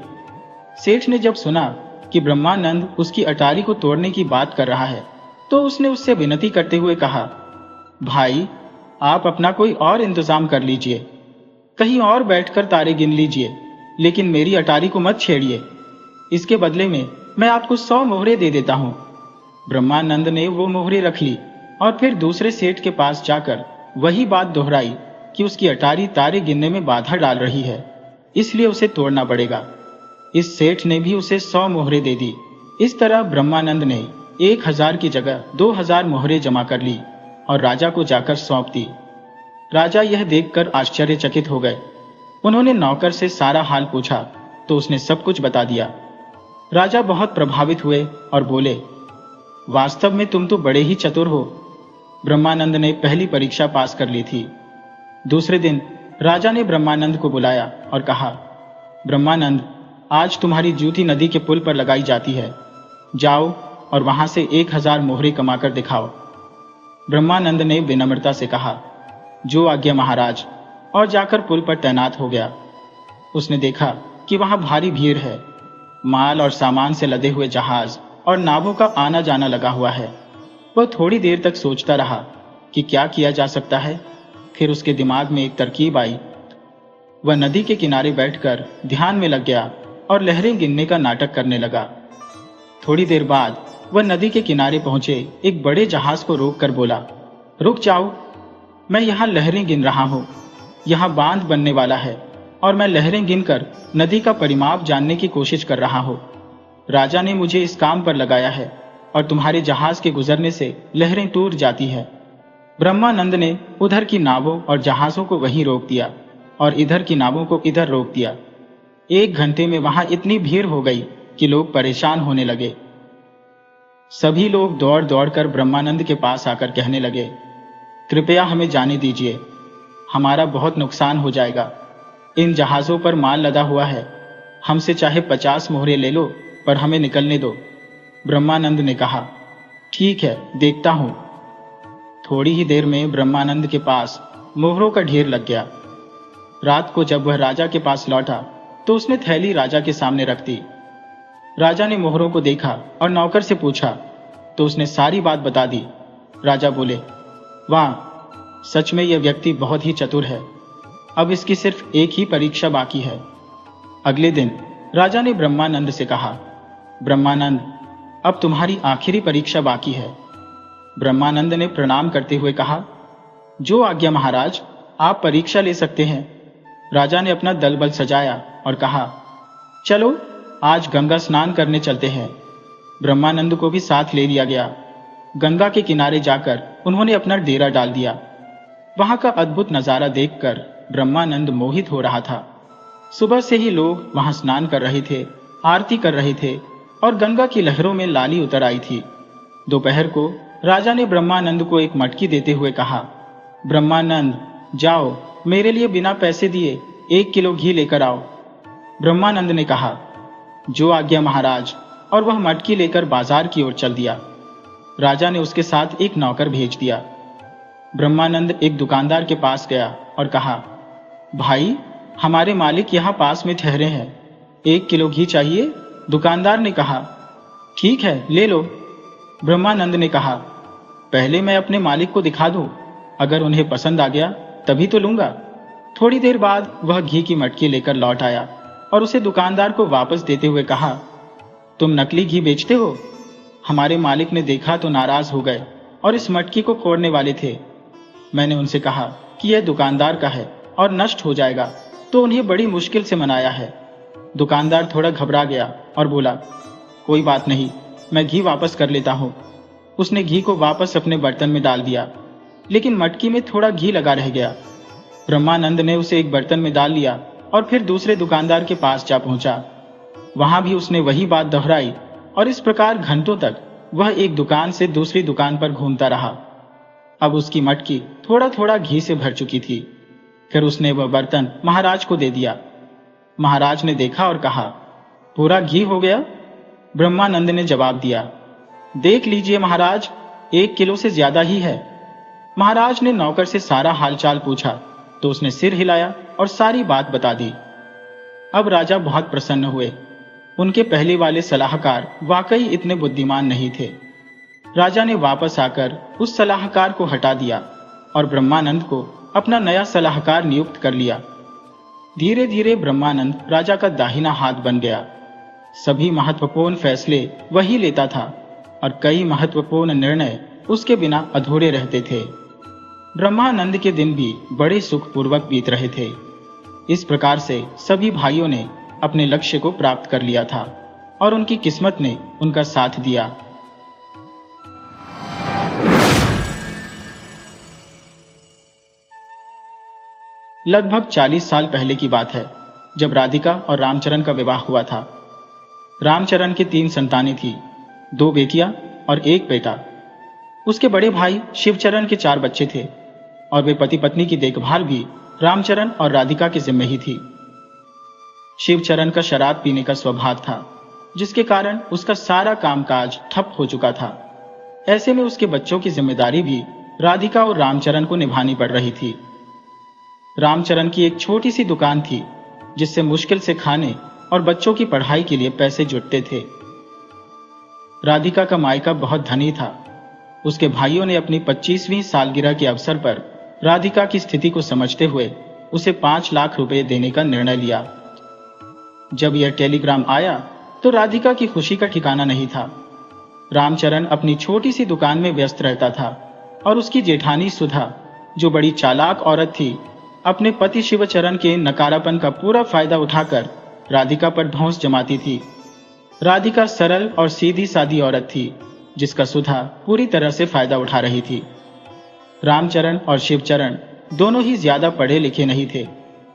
सेठ ने जब सुना कि ब्रह्मानंद उसकी अटारी को तोड़ने की बात कर रहा है तो उसने उससे विनती करते हुए कहा, भाई आप अपना कोई और इंतजाम कर लीजिए, कहीं और बैठकर तारे गिन लीजिए, लेकिन मेरी अटारी को मत छेड़िए। इसके बदले में मैं आपको 100 मोहरे दे देता हूं। ब्रह्मानंद ने वो मोहरे रख ली और फिर दूसरे सेठ के पास जाकर वही बात दोहराई कि उसकी अटारी तारे गिनने में बाधा डाल रही है, इसलिए उसे तोड़ना पड़ेगा। इस सेठ ने भी उसे 100 मोहरे दे दी। इस तरह ब्रह्मानंद ने 1000 की जगह 2000 मोहरे जमा कर ली और राजा को जाकर सौंप दी। राजा यह देखकर आश्चर्यचकित हो गए। उन्होंने नौकर से सारा हाल पूछा तो उसने सब कुछ बता दिया। राजा बहुत प्रभावित हुए और बोले, वास्तव में तुम तो बड़े ही चतुर हो। ब्रह्मानंद ने पहली परीक्षा पास कर ली थी। दूसरे दिन राजा ने ब्रह्मानंद को बुलाया और कहा, ब्रह्मानंद, आज तुम्हारी जूती नदी के पुल पर लगाई जाती है, जाओ और वहां से 1000 मोहरे कमाकर दिखाओ। ब्रह्मानंद ने विनम्रता से कहा, जो आज्ञा महाराज, और जाकर पुल पर तैनात हो गया। उसने देखा कि वहां भारी भीड़ है, माल और सामान से लदे हुए जहाज और नावों का आना जाना लगा हुआ है। वह थोड़ी देर तक सोचता रहा कि क्या किया जा सकता है। फिर उसके दिमाग में एक तरकीब आई। वह नदी के किनारे बैठकर ध्यान में लग गया और लहरें गिनने का नाटक करने लगा। थोड़ी देर बाद वह नदी के किनारे पहुंचे एक बड़े जहाज को रोककर बोला, रुक जाओ, मैं यहाँ लहरें गिन रहा हूँ। यहाँ बांध बनने वाला है और मैं लहरें गिनकर नदी का परिमाप जानने की कोशिश कर रहा हूँ। राजा ने मुझे इस काम पर लगाया है और तुम्हारे जहाज के गुजरने से लहरें टूट जाती है। ब्रह्मानंद ने उधर की नावों और जहाजों को वहीं रोक दिया और इधर की नावों को इधर रोक दिया। 1 घंटे में वहां इतनी भीड़ हो गई कि लोग परेशान होने लगे। सभी लोग दौड़ दौड़कर ब्रह्मानंद के पास आकर कहने लगे, कृपया हमें जाने दीजिए, हमारा बहुत नुकसान हो जाएगा। इन जहाजों पर माल लदा हुआ है, हमसे चाहे 50 मोहरे ले लो, पर हमें निकलने दो। ब्रह्मानंद ने कहा, ठीक है, देखता हूं। थोड़ी ही देर में ब्रह्मानंद के पास मोहरों का ढेर लग गया। रात को जब वह राजा के पास लौटा तो उसने थैली राजा के सामने रख दी। राजा ने मोहरों को देखा और नौकर से पूछा तो उसने सारी बात बता दी। राजा बोले, वाह, सच में यह व्यक्ति बहुत ही चतुर है। अब इसकी सिर्फ एक ही परीक्षा बाकी है। अगले दिन राजा ने ब्रह्मानंद से कहा, ब्रह्मानंद, अब तुम्हारी आखिरी परीक्षा बाकी है। ब्रह्मानंद ने प्रणाम करते हुए कहा, जो आज्ञा महाराज, आप परीक्षा ले सकते हैं। राजा ने अपना दल बल सजाया और कहा, चलो आज गंगा स्नान करने चलते हैं। ब्रह्मानंद को भी साथ ले लिया गया। गंगा के किनारे जाकर उन्होंने अपना डेरा डाल दिया। वहां का अद्भुत नजारा देखकर ब्रह्मानंद मोहित हो रहा था। सुबह से ही लोग वहां स्नान कर रहे थे, आरती कर रहे थे और गंगा की लहरों में लाली उतर आई थी। दोपहर को राजा ने ब्रह्मानंद को एक मटकी देते हुए कहा, ब्रह्मानंद, जाओ मेरे लिए बिना पैसे दिए 1 किलो घी लेकर आओ। ब्रह्मानंद ने कहा, जो आज्ञा महाराज, और वह मटकी लेकर बाजार की ओर चल दिया। राजा ने उसके साथ एक नौकर भेज दिया। ब्रह्मानंद एक दुकानदार के पास गया और कहा, भाई, हमारे मालिक यहाँ पास में ठहरे हैं, 1 किलो घी चाहिए। दुकानदार ने कहा, ठीक है, ले लो। ब्रह्मानंद ने कहा, पहले मैं अपने मालिक को दिखा दूं, अगर उन्हें पसंद आ गया तभी तो लूंगा। थोड़ी देर बाद वह घी की मटकी लेकर लौट आया और उसे दुकानदार को वापस देते हुए कहा, तुम नकली घी बेचते हो? हमारे मालिक ने देखा तो नाराज हो गए और इस मटकी को फोड़ने वाले थे। मैंने उनसे कहा कि यह दुकानदार का है और नष्ट हो जाएगा, तो उन्हें बड़ी मुश्किल से मनाया है। दुकानदार थोड़ा घबरा गया और बोला, कोई बात नहीं, मैं घी वापस कर लेता हूँ। उसने घी को वापस अपने बर्तन में डाल दिया, लेकिन मटकी में थोड़ा घी लगा रह गया। ब्रह्मानंद ने उसे एक बर्तन में डाल लिया और फिर दूसरे दुकानदार के पास जा पहुंचा। वहां भी उसने वही बात दोहराई और इस प्रकार घंटों तक वह एक दुकान से दूसरी दुकान पर घूमता रहा। अब उसकी मटकी थोड़ा थोड़ा घी से भर चुकी थी। फिर उसने वह बर्तन महाराज को दे दिया। महाराज ने देखा और कहा, पूरा घी हो गया? ब्रह्मानंद ने जवाब दिया, देख लीजिए महाराज, 1 किलो से ज्यादा ही है। महाराज ने नौकर से सारा हालचाल पूछा तो उसने सिर हिलाया और सारी बात बता दी। अब राजा बहुत प्रसन्न हुए। उनके पहले वाले सलाहकार वाकई इतने बुद्धिमान नहीं थे। राजा ने वापस आकर उस सलाहकार को हटा दिया और ब्रह्मानंद को अपना नया सलाहकार नियुक्त कर लिया। धीरे धीरे ब्रह्मानंद राजा का दाहिना हाथ बन गया। सभी महत्वपूर्ण फैसले वही लेता था और कई महत्वपूर्ण निर्णय उसके बिना अधूरे रहते थे। ब्रह्मानंद के दिन भी बड़े सुखपूर्वक बीत रहे थे। इस प्रकार से सभी भाइयों ने अपने लक्ष्य को प्राप्त कर लिया था और उनकी किस्मत ने उनका साथ दिया। लगभग 40 साल पहले की बात है, जब राधिका और रामचरण का विवाह हुआ था। रामचरण के 3 संतानें थी, 2 बेटियां और 1 बेटा। उसके बड़े भाई शिवचरण के 4 बच्चे थे और वे पति पत्नी की देखभाल भी रामचरण और राधिका के जिम्मे ही थी। शिवचरण का शराब पीने का स्वभाव था, जिसके कारण उसका सारा कामकाज ठप हो चुका था। ऐसे में उसके बच्चों की जिम्मेदारी भी राधिका और रामचरण को निभानी पड़ रही थी। रामचरण की एक छोटी सी दुकान थी, जिससे मुश्किल से खाने और बच्चों की पढ़ाई के लिए पैसे जुटते थे। राधिका का मायका बहुत धनी था। उसके भाइयों ने अपनी 25वीं सालगिरह के अवसर पर राधिका की स्थिति को समझते हुए उसे 5 लाख रुपए देने का निर्णय लिया। जब यह टेलीग्राम आया तो राधिका की खुशी का ठिकाना नहीं था। रामचरण अपनी छोटी सी दुकान में व्यस्त रहता था और उसकी जेठानी सुधा, जो बड़ी चालाक औरत थी, अपने पति शिवचरण के नकारापन का पूरा फायदा उठाकर राधिका पर धौंस जमाती थी। राधिका सरल और सीधी सादी औरत थी, जिसका सुधा पूरी तरह से फायदा उठा रही थी। रामचरण और शिवचरण दोनों ही ज्यादा पढ़े लिखे नहीं थे,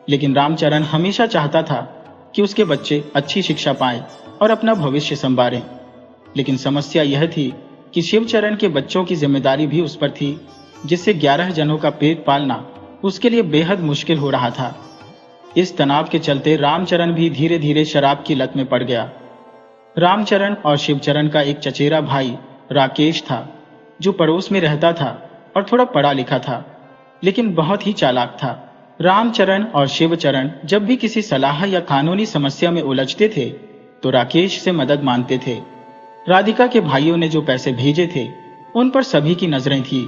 लेकिन रामचरण हमेशा चाहता था कि उसके बच्चे अच्छी शिक्षा पाएं और अपना भविष्य संवारें। लेकिन समस्या यह थी कि शिवचरण के बच्चों की जिम्मेदारी भी उस पर थी, जिससे 11 जनों का पेट पालना उसके लिए बेहद मुश्किल हो रहा था। इस तनाव के चलते रामचरण भी धीरे धीरे शराब की लत में पड़ गया। रामचरण और शिवचरण का एक चचेरा भाई राकेश था, जो पड़ोस में रहता था और थोड़ा पढ़ा लिखा था, लेकिन बहुत ही चालाक था। रामचरण और शिवचरण जब भी किसी सलाह या कानूनी समस्या में उलझते थे तो राकेश से मदद मांगते थे। राधिका के भाइयों ने जो पैसे भेजे थे उन पर सभी की नजरें थी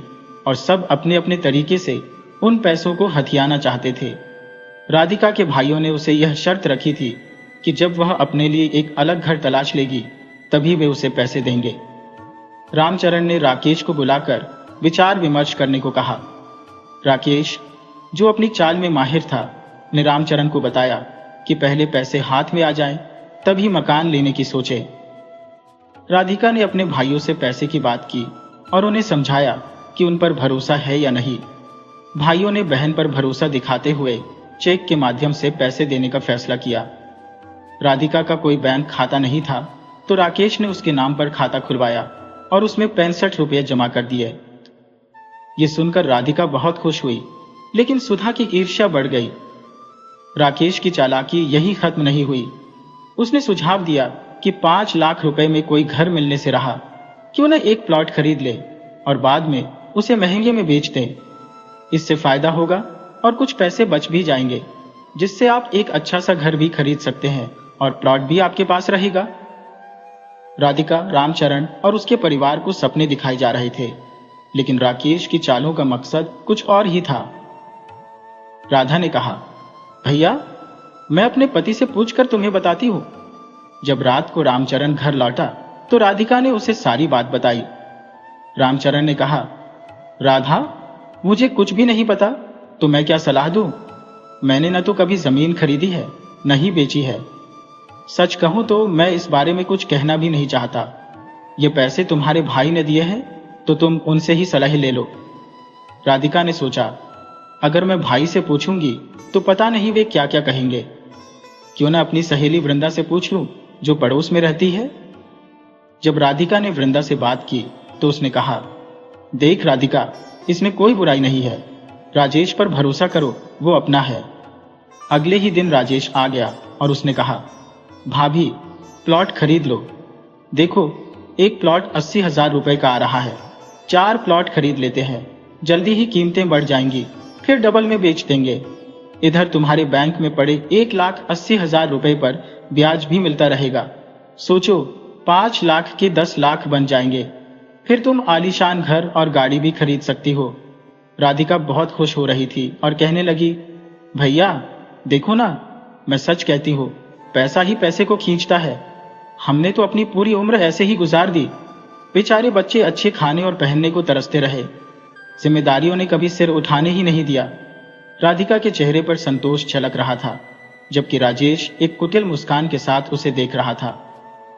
और सब अपने अपने तरीके से उन पैसों को हथियाना चाहते थे। राधिका के भाइयों ने उसे यह शर्त रखी थी कि जब वह अपने लिए एक अलग घर तलाश लेगी तभी वे उसे पैसे देंगे। रामचरण ने राकेश को बुलाकर विचार विमर्श करने को कहा। राकेश, जो अपनी चाल में माहिर था, ने रामचरण को बताया कि पहले पैसे हाथ में आ जाएं, तभी मकान लेने की सोचे। राधिका ने अपने भाइयों से पैसे की बात की और उन्हें समझाया कि उन पर भरोसा है या नहीं। भाइयों ने बहन पर भरोसा दिखाते हुए चेक के माध्यम से पैसे देने का फैसला किया। राधिका का कोई बैंक खाता नहीं था, तो राकेश ने उसके नाम पर खाता खुलवाया और उसमें 65 रुपये जमा कर दिए। ये सुनकर राधिका बहुत खुश हुई, लेकिन सुधा की ईर्ष्या बढ़ गई। राकेश की चालाकी यही खत्म नहीं हुई। उसने सुझाव दिया कि 5 लाख रुपए में कोई घर मिलने से रहा, क्यों न एक प्लॉट खरीद ले और बाद में उसे महंगे में बेच दे। इससे फायदा होगा और कुछ पैसे बच भी जाएंगे, जिससे आप एक अच्छा सा घर भी खरीद सकते हैं और प्लॉट भी आपके पास रहेगा। राधिका, रामचरण और उसके परिवार को सपने दिखाए जा रहे थे, लेकिन राकेश की चालों का मकसद कुछ और ही था। राधा ने कहा, भैया, मैं अपने पति से पूछकर तुम्हें बताती हूं। जब रात को रामचरण घर लौटा तो राधिका ने उसे सारी बात बताई। रामचरण ने कहा, राधा, मुझे कुछ भी नहीं पता, तो मैं क्या सलाह दूं? मैंने न तो कभी जमीन खरीदी है, न ही बेची है। सच कहूं तो मैं इस बारे में कुछ कहना भी नहीं चाहता। ये पैसे तुम्हारे भाई ने दिए हैं, तो तुम उनसे ही सलाह ले लो। राधिका ने सोचा, अगर मैं भाई से पूछूंगी तो पता नहीं वे क्या क्या कहेंगे। क्यों ना अपनी सहेली वृंदा से पूछ लूं, जो पड़ोस में रहती है। जब राधिका ने वृंदा से बात की तो उसने कहा, देख राधिका, इसमें कोई बुराई नहीं है। राजेश पर भरोसा करो, वो अपना है। अगले ही दिन राजेश आ गया और उसने कहा, भाभी, प्लॉट खरीद लो। देखो, एक प्लॉट 80,000 रुपए का आ रहा है। 4 प्लॉट खरीद लेते हैं, जल्दी ही कीमतें बढ़ जाएंगी, फिर डबल में बेच देंगे। इधर तुम्हारे बैंक में पड़े 1,80,000 रुपए पर ब्याज भी मिलता रहेगा। सोचो, 5 लाख के 10 लाख बन जाएंगे, फिर तुम आलीशान घर और गाड़ी भी खरीद सकती हो। राधिका बहुत खुश हो रही थी और कहने लगी, भैया देखो ना, मैं सच कहती हूँ, पैसा ही पैसे को खींचता है। हमने तो अपनी पूरी उम्र ऐसे ही गुजार दी। बेचारे बच्चे अच्छे खाने और पहनने को तरसते रहे, जिम्मेदारियों ने कभी सिर उठाने ही नहीं दिया। राधिका के चेहरे पर संतोष छलक रहा था, जबकि राजेश एक कुटिल मुस्कान के साथ उसे देख रहा था।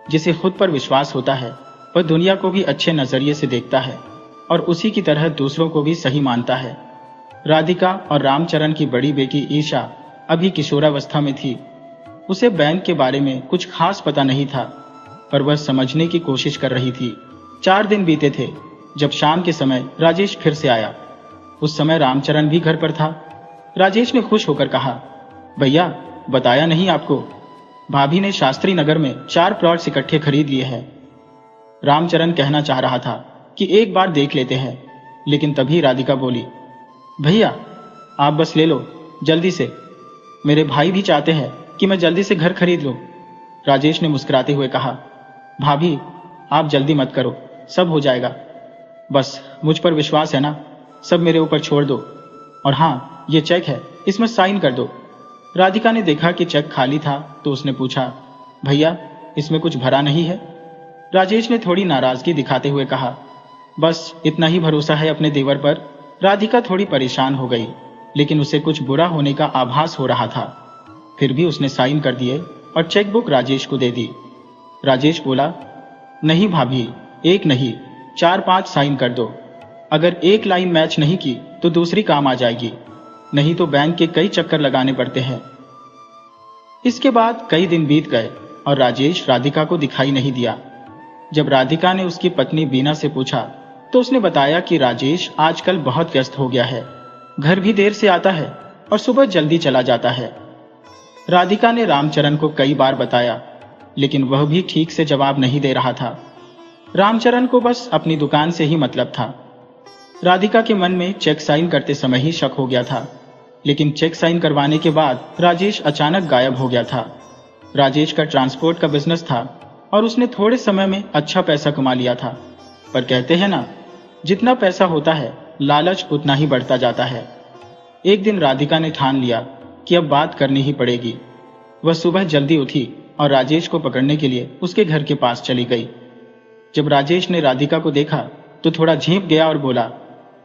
जिसे खुद पर विश्वास होता है, वह दुनिया को भी अच्छे नजरिए से देखता है और उसी की तरह दूसरों को भी सही मानता है। राधिका और रामचरण की बड़ी बेटी ईशा अभी किशोरावस्था में थी। उसे बैंक के बारे में कुछ खास पता नहीं था, पर वह समझने की कोशिश कर रही थी। 4 दिन बीते थे जब शाम के समय राजेश फिर से आया। उस समय रामचरण भी घर पर था। राजेश ने खुश होकर कहा, भैया, बताया नहीं आपको, भाभी ने शास्त्री नगर में 4 प्लॉट्स इकट्ठे खरीद लिए हैं। रामचरण कहना चाह रहा था कि एक बार देख लेते हैं, लेकिन तभी राधिका बोली, भैया आप बस ले लो जल्दी से, मेरे भाई भी चाहते हैं कि मैं जल्दी से घर खरीद लूं। राजेश ने मुस्कुराते हुए कहा, भाभी आप जल्दी मत करो, सब हो जाएगा। बस मुझ पर विश्वास है ना, सब मेरे ऊपर छोड़ दो। और हाँ, ये चेक है, इसमें साइन कर दो। राधिका ने देखा कि चेक खाली था तो उसने पूछा, भैया इसमें कुछ भरा नहीं है? राजेश ने थोड़ी नाराजगी दिखाते हुए कहा, बस इतना ही भरोसा है अपने देवर पर। राधिका थोड़ी परेशान हो गई, लेकिन उसे कुछ बुरा होने का आभास हो रहा था। फिर भी उसने साइन कर दिए और चेकबुक राजेश को दे दी। राजेश बोला, नहीं भाभी, एक नहीं, 4-5 साइन कर दो। अगर एक लाइन मैच नहीं की तो दूसरी काम आ जाएगी, नहीं तो बैंक के कई चक्कर लगाने पड़ते हैं। इसके बाद कई दिन बीत गए और राजेश राधिका को दिखाई नहीं दिया। जब राधिका ने उसकी पत्नी बीना से पूछा तो उसने बताया कि राजेश आजकल बहुत व्यस्त हो गया है, घर भी देर से आता है और सुबह जल्दी चला जाता है। राधिका ने रामचरण को कई बार बताया, लेकिन वह भी ठीक से जवाब नहीं दे रहा था। रामचरण को बस अपनी दुकान से ही मतलब था। राधिका के मन में चेक साइन करते समय ही शक हो गया था, लेकिन चेक साइन करवाने के बाद राजेश अचानक गायब हो गया था। राजेश का ट्रांसपोर्ट का बिजनेस था और उसने थोड़े समय में अच्छा पैसा कमा लिया था। पर कहते हैं ना, जितना पैसा होता है लालच उतना ही बढ़ता जाता है। एक दिन राधिका ने ठान लिया कि अब बात करनी ही पड़ेगी। वह सुबह जल्दी उठी और राजेश को पकड़ने के लिए उसके घर के पास चली गई। जब राजेश ने राधिका को देखा तो थोड़ा झेंप गया और बोला,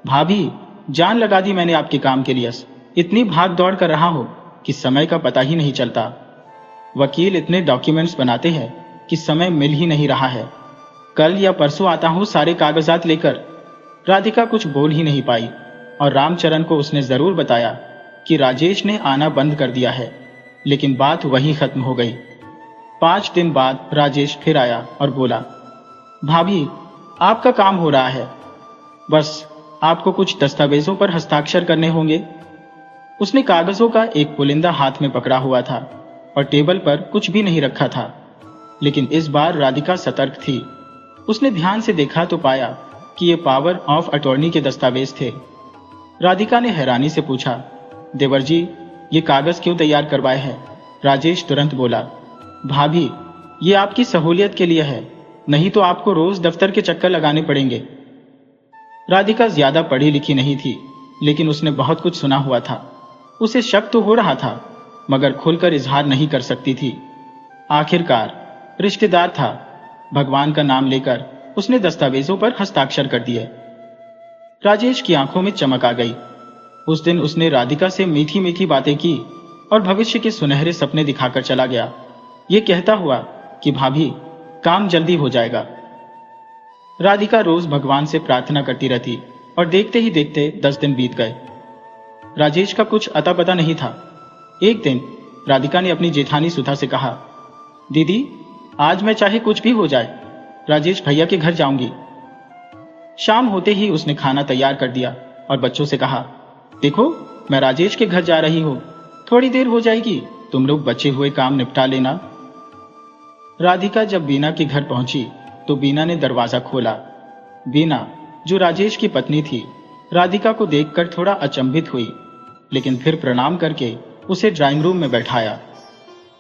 भाभी, जान लगा दी मैंने आपके काम के लिए। इतनी भाग दौड़ कर रहा हो कि समय का पता ही नहीं चलता। वकील इतने डॉक्यूमेंट्स बनाते हैं कि समय मिल ही नहीं रहा है। कल या परसों आता हूं सारे कागजात लेकर। राधिका कुछ बोल ही नहीं पाई और रामचरण को उसने जरूर बताया कि राजेश ने आना बंद कर दिया है, लेकिन बात वहीं खत्म हो गई। 5 दिन बाद राजेश फिर आया और बोला, भाभी, आपका काम हो रहा है, बस आपको कुछ दस्तावेजों पर हस्ताक्षर करने होंगे। उसने कागजों का एक पुलिंदा हाथ में पकड़ा हुआ था और टेबल पर कुछ भी नहीं रखा था, लेकिन इस बार राधिका सतर्क थी। उसने ध्यान से देखा तो पाया कि ये पावर ऑफ अटॉर्नी के दस्तावेज थे। राधिका ने हैरानी से पूछा, देवर जी, ये कागज क्यों तैयार करवाए हैं? राजेश तुरंत बोला, भाभी, ये आपकी सहूलियत के लिए है, नहीं तो आपको रोज दफ्तर के चक्कर लगाने पड़ेंगे। राधिका ज्यादा पढ़ी लिखी नहीं थी, लेकिन उसने बहुत कुछ सुना हुआ था। उसे शक तो हो रहा था, मगर खुलकर इजहार नहीं कर सकती थी। आखिरकार रिश्तेदार था, भगवान का नाम लेकर उसने दस्तावेजों पर हस्ताक्षर कर दिए। राजेश की आंखों में चमक आ गई। उस दिन उसने राधिका से मीठी मीठी बातें की और भविष्य के सुनहरे सपने दिखाकर चला गया, ये कहता हुआ कि भाभी, काम जल्दी हो जाएगा। राधिका रोज भगवान से प्रार्थना करती रहती और देखते ही देखते 10 दिन बीत गए। राजेश का कुछ अता पता नहीं था। एक दिन राधिका ने अपनी जेठानी सुधा से कहा, दीदी, आज मैं चाहे कुछ भी हो जाए राजेश भैया के घर जाऊंगी। शाम होते ही उसने खाना तैयार कर दिया और बच्चों से कहा, देखो, मैं राजेश के घर जा रही हूं, थोड़ी देर हो जाएगी, तुम लोग बचे हुए काम निपटा लेना। राधिका जब बीना के घर पहुंची तो बीना ने दरवाजा खोला। बीना, जो राजेश की पत्नी थी, राधिका को देखकर थोड़ा अचंभित हुई, लेकिन फिर प्रणाम करके उसे ड्राइंग रूम में बैठाया।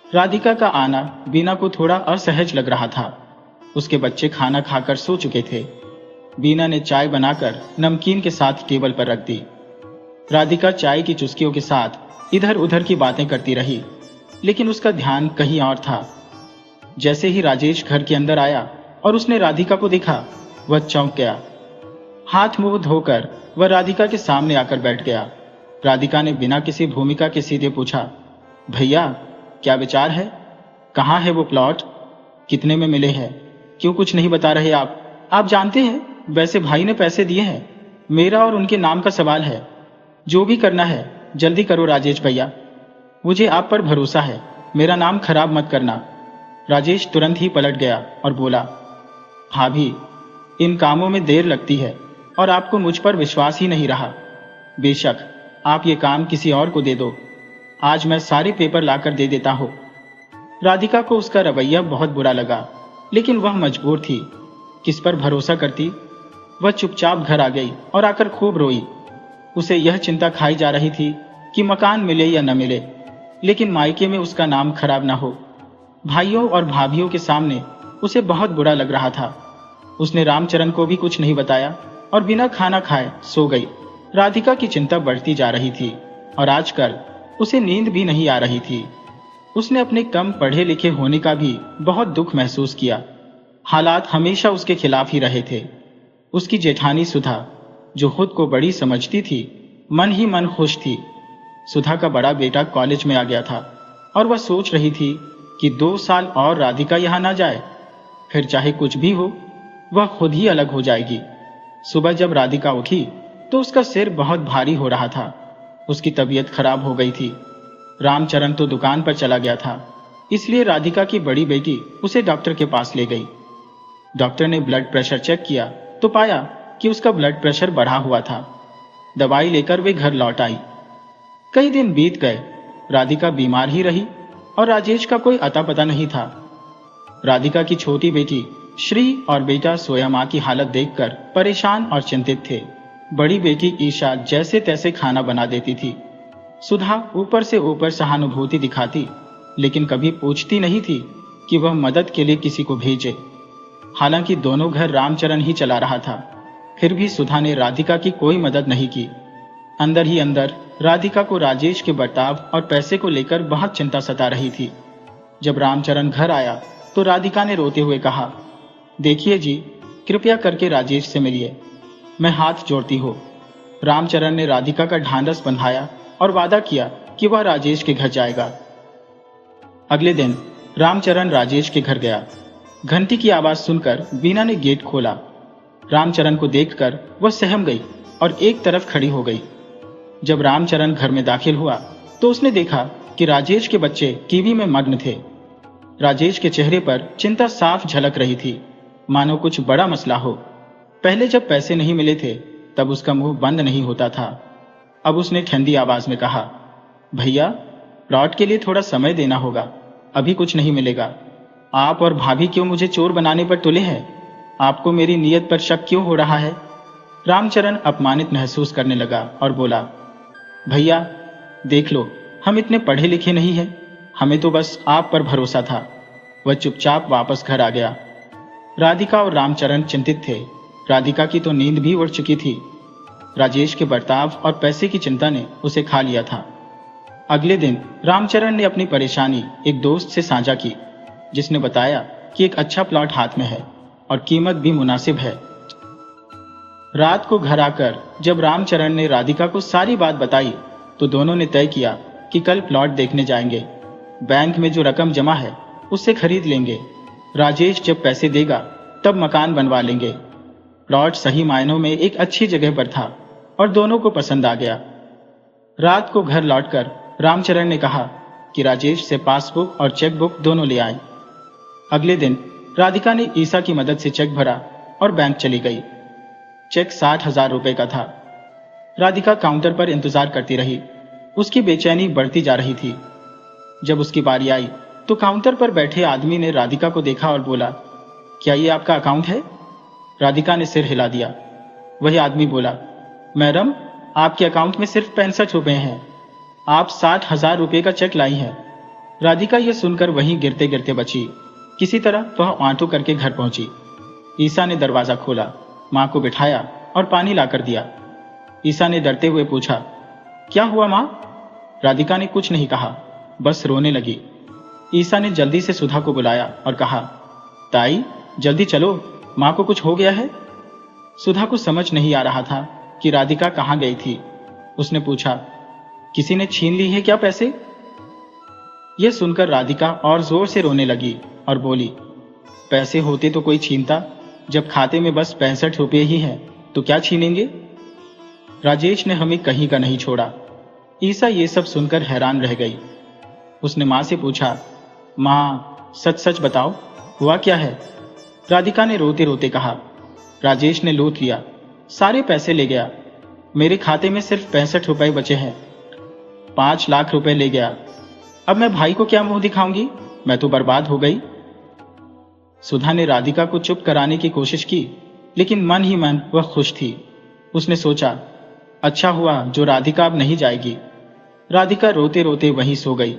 राधिका का आना बीना को थोड़ा असहज लग रहा था। उसके बच्चे खाना खाकर सो चुके थे। बीना ने चाय बनाकर नमकीन के साथ टेबल पर रख दी। राधिका चाय की चुस्कियों के साथ इधर उधर की बातें करती रही, लेकिन उसका ध्यान कहीं और था। जैसे ही राजेश घर के अंदर आया और उसने राधिका को देखा, वह चौंक गया। हाथ मुंह धोकर वह राधिका के सामने आकर बैठ गया। राधिका ने बिना किसी भूमिका के सीधे पूछा, भैया, क्या विचार है? कहाँ है वो प्लॉट? कितने में मिले हैं? क्यों कुछ नहीं बता रहे आप? आप जानते हैं, वैसे भाई ने पैसे दिए हैं, मेरा और उनके नाम का सवाल है। जो भी करना है जल्दी करो राजेश भैया, मुझे आप पर भरोसा है, मेरा नाम खराब मत करना। राजेश तुरंत ही पलट गया और बोला, भाभी, इन कामों में देर लगती है और आपको मुझ पर विश्वास ही नहीं रहा। बेशक आप ये काम किसी और को दे दो, आज मैं सारे पेपर लाकर दे देता हूं। राधिका को उसका रवैया बहुत बुरा लगा, लेकिन वह मजबूर थी। किस पर भरोसा करती? वह चुपचाप घर आ गई और आकर खूब रोई। उसे यह चिंता खाई जा रही थी कि मकान मिले या न मिले, लेकिन मायके में उसका नाम खराब न हो। भाइयों और भाभियों के सामने उसे बहुत बुरा लग रहा था। उसने रामचरण को भी कुछ नहीं बताया और बिना खाना खाए सो गई। राधिका की चिंता बढ़ती जा रही थी और आजकल उसे नींद भी नहीं आ रही थी। उसने अपने कम पढ़े लिखे होने का भी बहुत दुख महसूस किया। हालात हमेशा उसके खिलाफ ही रहे थे। उसकी जेठानी सुधा, जो खुद को बड़ी समझती थी, मन ही मन खुश थी। सुधा का बड़ा बेटा कॉलेज में आ गया था और वह सोच रही थी कि 2 साल और राधिका यहां ना जाए, फिर चाहे कुछ भी हो, वह खुद ही अलग हो जाएगी। सुबह जब राधिका उठी तो उसका सिर बहुत भारी हो रहा था। उसकी तबीयत खराब हो गई थी। रामचरण तो दुकान पर चला गया था, इसलिए राधिका की बड़ी बेटी उसे डॉक्टर के पास ले गई। डॉक्टर ने ब्लड प्रेशर चेक किया तो पाया कि उसका ब्लड प्रेशर बढ़ा हुआ था। दवाई लेकर वे घर लौट आई। कई दिन बीत गए। राधिका बीमार ही रही और राजेश का कोई अता पता नहीं था। राधिका की छोटी बेटी श्री और बेटा सोया मां की हालत देखकर परेशान और चिंतित थे। बड़ी बेटी ईशा जैसे तैसे खाना बना देती थी। सुधा ऊपर से ऊपर सहानुभूति दिखाती, लेकिन कभी पूछती नहीं थी कि वह मदद के लिए किसी को भेजे। हालांकि दोनों घर रामचरण ही चला रहा था, फिर भी सुधा ने राधिका की कोई मदद नहीं की। अंदर ही अंदर राधिका को राजेश के बर्ताव और पैसे को लेकर बहुत चिंता सता रही थी। जब रामचरण घर आया तो राधिका ने रोते हुए कहा, देखिए जी, कृपया करके राजेश से मिलिए, मैं हाथ जोड़ती हूँ। रामचरण ने राधिका का ढांढस बंधाया और वादा किया कि वह राजेश के घर जाएगा। अगले दिन रामचरण राजेश के घर गया। घंटी की आवाज सुनकर बीना ने गेट खोला। रामचरण को देखकर वह सहम गई और एक तरफ खड़ी हो गई। जब रामचरण घर में दाखिल हुआ तो उसने देखा कि राजेश के बच्चे टीवी में मग्न थे। राजेश के चेहरे पर चिंता साफ झलक रही थी, मानो कुछ बड़ा मसला हो। पहले जब पैसे नहीं मिले थे तब उसका मुंह बंद नहीं होता था। अब उसने ठंडी आवाज में कहा, भैया, प्लॉट के लिए थोड़ा समय देना होगा, अभी कुछ नहीं मिलेगा। आप और भाभी क्यों मुझे चोर बनाने पर तुले हैं? आपको मेरी नीयत पर शक क्यों हो रहा है? रामचरण अपमानित महसूस करने लगा और बोला, भैया देख लो, हम इतने पढ़े लिखे नहीं हैं, हमें तो बस आप पर भरोसा था। वह चुपचाप वापस घर आ गया। राधिका और रामचरण चिंतित थे। राधिका की तो नींद भी उड़ चुकी थी। राजेश के बर्ताव और पैसे की चिंता ने उसे खा लिया था। अगले दिन रामचरण ने अपनी परेशानी एक दोस्त से साझा की, जिसने बताया कि एक अच्छा प्लॉट हाथ में है और कीमत भी मुनासिब है। रात को घर आकर जब रामचरण ने राधिका को सारी बात बताई तो दोनों ने तय किया कि कल प्लॉट देखने जाएंगे। बैंक में जो रकम जमा है उससे खरीद लेंगे। राजेश जब पैसे देगा तब मकान बनवा लेंगे। प्लॉट सही मायनों में एक अच्छी जगह पर था और दोनों को पसंद आ गया। रात को घर लौटकर रामचरण ने कहा कि राजेश से पासबुक और चेकबुक दोनों ले आए। अगले दिन राधिका ने ईसा की मदद से चेक भरा और बैंक चली गई। चेक 60,000 रुपए का था। राधिका काउंटर पर इंतजार करती रही। उसकी बेचैनी बढ़ती जा रही थी। जब उसकी बारी आई तो काउंटर पर बैठे आदमी ने राधिका को देखा और बोला, क्या ये आपका अकाउंट है? राधिका ने सिर हिला दिया। वही आदमी बोला, मैडम, आपके अकाउंट में सिर्फ 65 रुपए हैं। आप 60,000 रुपए का चेक लाई हैं। राधिका यह सुनकर वहीं गिरते गिरते बची। किसी तरह वह ऑटो करके घर पहुंची। ईसा ने दरवाजा खोला, मां को बिठाया और पानी लाकर दिया। ईसा ने डरते हुए पूछा, क्या हुआ मां? राधिका ने कुछ नहीं कहा, बस रोने लगी। ईसा ने जल्दी से सुधा को बुलाया और कहा, ताई जल्दी चलो, मां को कुछ हो गया है। सुधा को समझ नहीं आ रहा था कि राधिका कहां गई थी। उसने पूछा, किसी ने छीन ली है क्या पैसे? यह सुनकर राधिका और जोर से रोने लगी और बोली, पैसे होते तो कोई छीनता, जब खाते में बस 65 रुपये ही हैं तो क्या छीनेंगे? राजेश ने हमें कहीं का नहीं छोड़ा। ईसा ये सब सुनकर हैरान रह गई। उसने मां से पूछा, मां सच सच बताओ, हुआ क्या है? राधिका ने रोते रोते कहा, राजेश ने लूट लिया, सारे पैसे ले गया। मेरे खाते में सिर्फ 65 रुपए बचे हैं। 5 लाख रुपए ले गया। अब मैं भाई को क्या मुंह दिखाऊंगी? मैं तो बर्बाद हो गई। सुधा ने राधिका को चुप कराने की कोशिश की, लेकिन मन ही मन वह खुश थी। उसने सोचा, अच्छा हुआ जो राधिका अब नहीं जाएगी। राधिका रोते रोते वहीं सो गई।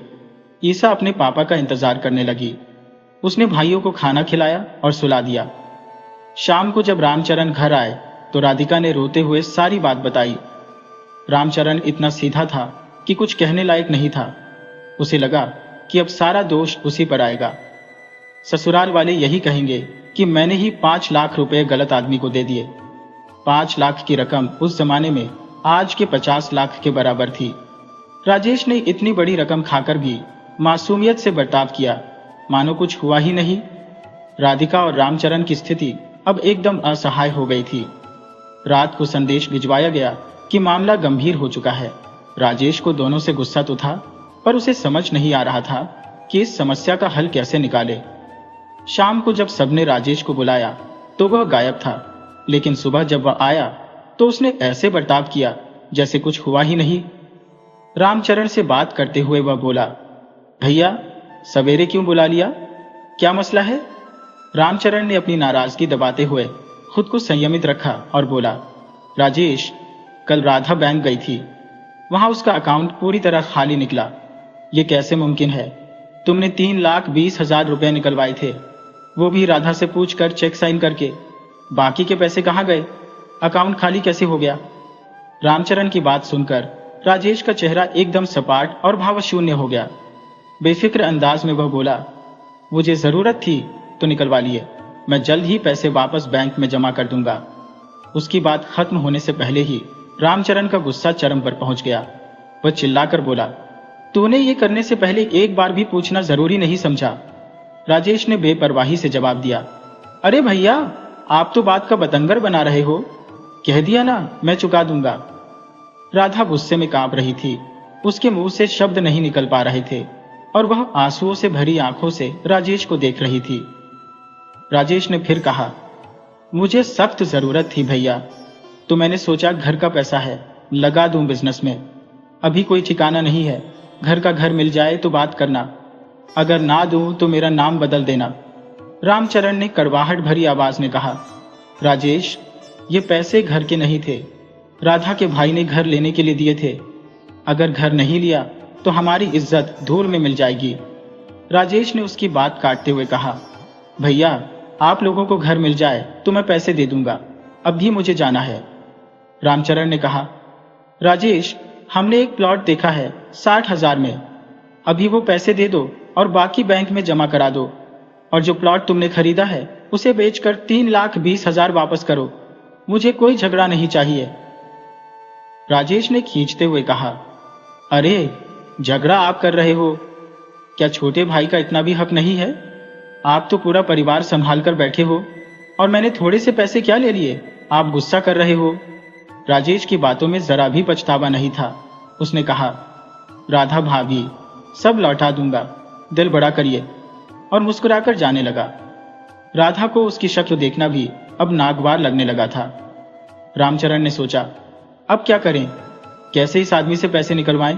ईसा अपने पापा का इंतजार करने लगी। उसने भाइयों को खाना खिलाया और सुला दिया। शाम को जब रामचरण घर आए तो राधिका ने रोते हुए सारी बात बताई। रामचरण इतना सीधा था कि कुछ कहने लायक नहीं था। उसे लगा कि अब सारा दोष उसी पर आएगा। ससुराल वाले यही कहेंगे कि मैंने ही 5 लाख रुपए गलत आदमी को दे दिए। 5 लाख की रकम उस जमाने में आज के 50 लाख के बराबर थी। राजेश ने इतनी बड़ी रकम खाकर भी मासूमियत से बर्ताव किया, मानो कुछ हुआ ही नहीं। राधिका और रामचरण की स्थिति अब एकदम असहाय हो गई थी। रात को संदेश भिजवाया गया कि मामला गंभीर हो चुका है। राजेश को दोनों से गुस्सा तो था, पर उसे समझ नहीं आ रहा था कि इस समस्या का हल कैसे निकाले। शाम को जब सबने राजेश को बुलाया तो वह गायब था, लेकिन सुबह जब वह आया तो उसने ऐसे बर्ताव किया जैसे कुछ हुआ ही नहीं। रामचरण से बात करते हुए वह बोला, भैया सवेरे क्यों बुला लिया? क्या मसला है? रामचरण ने अपनी नाराजगी दबाते हुए खुद को संयमित रखा और बोला, राजेश, कल राधा बैंक गई थी, वहां उसका अकाउंट पूरी तरह खाली निकला। ये कैसे मुमकिन है? तुमने 3,20,000 रुपए निकलवाए थे, वो भी राधा से पूछकर चेक साइन करके। बाकी के पैसे कहाँ गए? अकाउंट खाली कैसे हो गया? रामचरण की बात सुनकर राजेश का चेहरा एकदम सपाट और भावशून्य हो गया। बेफिक्र अंदाज में वह बोला, मुझे जरूरत थी तो निकलवा लिए, मैं जल्द ही पैसे वापस बैंक में जमा कर दूंगा। उसकी बात खत्म होने से पहले ही रामचरण का गुस्सा चरम पर पहुंच गया। वह चिल्लाकर बोला, तूने ये करने से पहले एक बार भी पूछना जरूरी नहीं समझा? राजेश ने बेपरवाही से जवाब दिया, अरे भैया, आप तो बात का बतंगर बना रहे हो। कह दिया ना, मैं चुका दूंगा। राधा गुस्से में कांप रही थी। उसके मुंह से शब्द नहीं निकल पा रहे थे और वह आंसुओं से भरी आंखों से राजेश को देख रही थी। राजेश ने फिर कहा, मुझे सख्त जरूरत थी भैया, तो मैंने सोचा घर का पैसा है, लगा दूं बिजनेस में। अभी कोई ठिकाना नहीं है, घर का घर मिल जाए तो बात करना, अगर ना दूं तो मेरा नाम बदल देना। रामचरण ने कड़वाहट भरी आवाज में कहा, राजेश, ये पैसे घर के नहीं थे, राधा के भाई ने घर लेने के लिए दिए थे। अगर घर नहीं लिया तो हमारी इज्जत धूल में मिल जाएगी। राजेश ने उसकी बात काटते हुए कहा, भैया, आप लोगों को घर मिल जाए तो मैं पैसे दे दूंगा, अब भी मुझे जाना है। रामचरण ने कहा, राजेश, हमने एक प्लॉट देखा है 60,000 में, अभी वो पैसे दे दो और बाकी बैंक में जमा करा दो, और जो प्लॉट तुमने खरीदा है उसे बेचकर 3,20,000 वापस करो। मुझे कोई झगड़ा नहीं चाहिए। राजेश ने खींचते हुए कहा, अरे, झगड़ा आप कर रहे हो? क्या छोटे भाई का इतना भी हक नहीं है? आप तो पूरा परिवार संभाल कर बैठे हो और मैंने थोड़े से पैसे क्या ले लिए? आप गुस्सा कर रहे हो। राजेश की बातों में जरा भी पछतावा नहीं था। उसने कहा, राधा भाभी, सब लौटा दूंगा, दिल बड़ा करिए, और मुस्कुराकर जाने लगा। राधा को उसकी शक्ल देखना भी अब नागवार लगने लगा था। रामचरण ने सोचा, अब क्या करें? कैसे इस आदमी से पैसे निकलवाएं?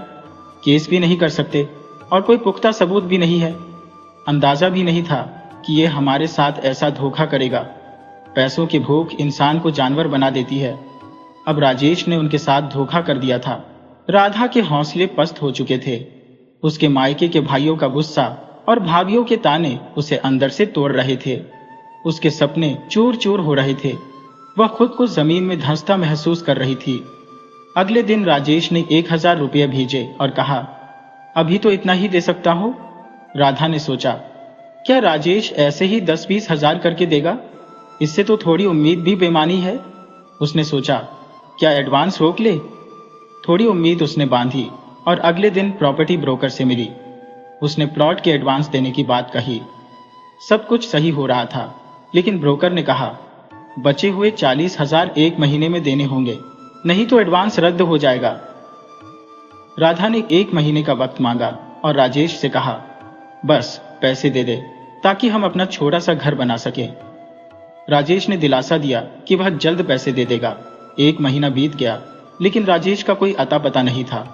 केस भी नहीं कर सकते और कोई पुख्ता सबूत भी नहीं है। अंदाजा भी नहीं था कि ये हमारे साथ ऐसा धोखा करेगा। पैसों की भूख इंसान को जानवर बना देती है। अब राजेश ने उनके साथ धोखा कर दिया था। राधा के हौसले पस्त हो चुके थे। उसके मायके के भाइयों का गुस्सा और भाभियों के ताने उसे अंदर से तोड़ रहे थे। उसके सपने चूर चूर हो रहे थे। वह खुद को जमीन में धंसता महसूस कर रही थी। अगले दिन राजेश ने 1,000 रुपये भेजे और कहा, अभी तो इतना ही दे सकता हूं। राधा ने सोचा, क्या राजेश ऐसे ही 10-20 हजार करके देगा? इससे तो थोड़ी उम्मीद भी बेमानी है। उसने सोचा, क्या एडवांस रोक ले? थोड़ी उम्मीद उसने बांधी और अगले दिन प्रॉपर्टी ब्रोकर से मिली। उसने प्लॉट के एडवांस देने की बात कही। सब कुछ सही हो रहा था, लेकिन ब्रोकर ने कहा, बचे हुए 40,000 एक महीने में देने होंगे, नहीं तो एडवांस रद्द हो जाएगा। राधा ने 1 महीने का वक्त मांगा और राजेश से कहा, बस पैसे दे दे ताकि हम अपना छोटा सा घर बना सके। राजेश ने दिलासा दिया कि वह जल्द पैसे दे देगा। 1 महीना बीत गया, लेकिन राजेश का कोई अता पता नहीं था।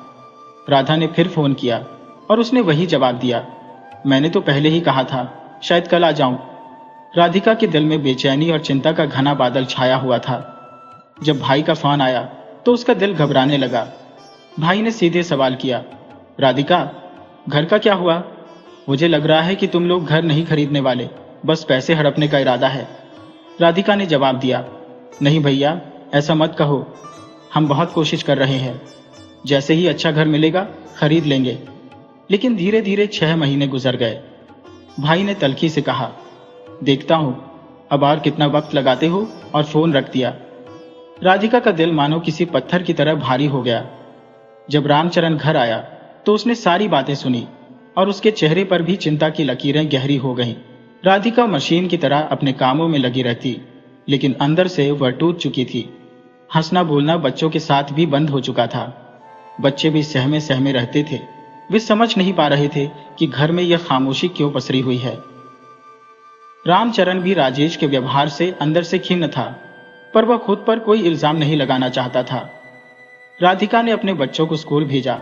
राधा ने फिर फोन किया और उसने वही जवाब दिया, मैंने तो पहले ही कहा था, शायद कल आ जाऊं। राधिका के दिल में बेचैनी और चिंता का घना बादल छाया हुआ था। जब भाई का फोन आया तो उसका दिल घबराने लगा। भाई ने सीधे सवाल किया, राधिका, घर का क्या हुआ? मुझे लग रहा है कि तुम लोग घर नहीं खरीदने वाले, बस पैसे हड़पने का इरादा है। राधिका ने जवाब दिया, नहीं भैया, ऐसा मत कहो, हम बहुत कोशिश कर रहे हैं, जैसे ही अच्छा घर मिलेगा खरीद लेंगे। लेकिन धीरे धीरे 6 महीने गुजर गए। भाई ने तल्खी से कहा, देखता हूं अब और कितना वक्त लगाते हो, और फोन रख दिया। राधिका का दिल मानो किसी पत्थर की तरह भारी हो गया। जब रामचरण घर आया तो उसने सारी बातें सुनी और उसके चेहरे पर भी चिंता की लकीरें गहरी हो गईं। राधिका मशीन की तरह अपने कामों में लगी रहती, लेकिन अंदर से वह टूट चुकी थी। हंसना बोलना बच्चों के साथ भी बंद हो चुका था। बच्चे भी सहमे सहमे रहते थे। वे समझ नहीं पा रहे थे कि घर में यह खामोशी क्यों पसरी हुई है। रामचरण भी राजेश के व्यवहार से अंदर से खिन्न था, पर वह खुद पर कोई इल्जाम नहीं लगाना चाहता था। राधिका ने अपने बच्चों को स्कूल भेजा,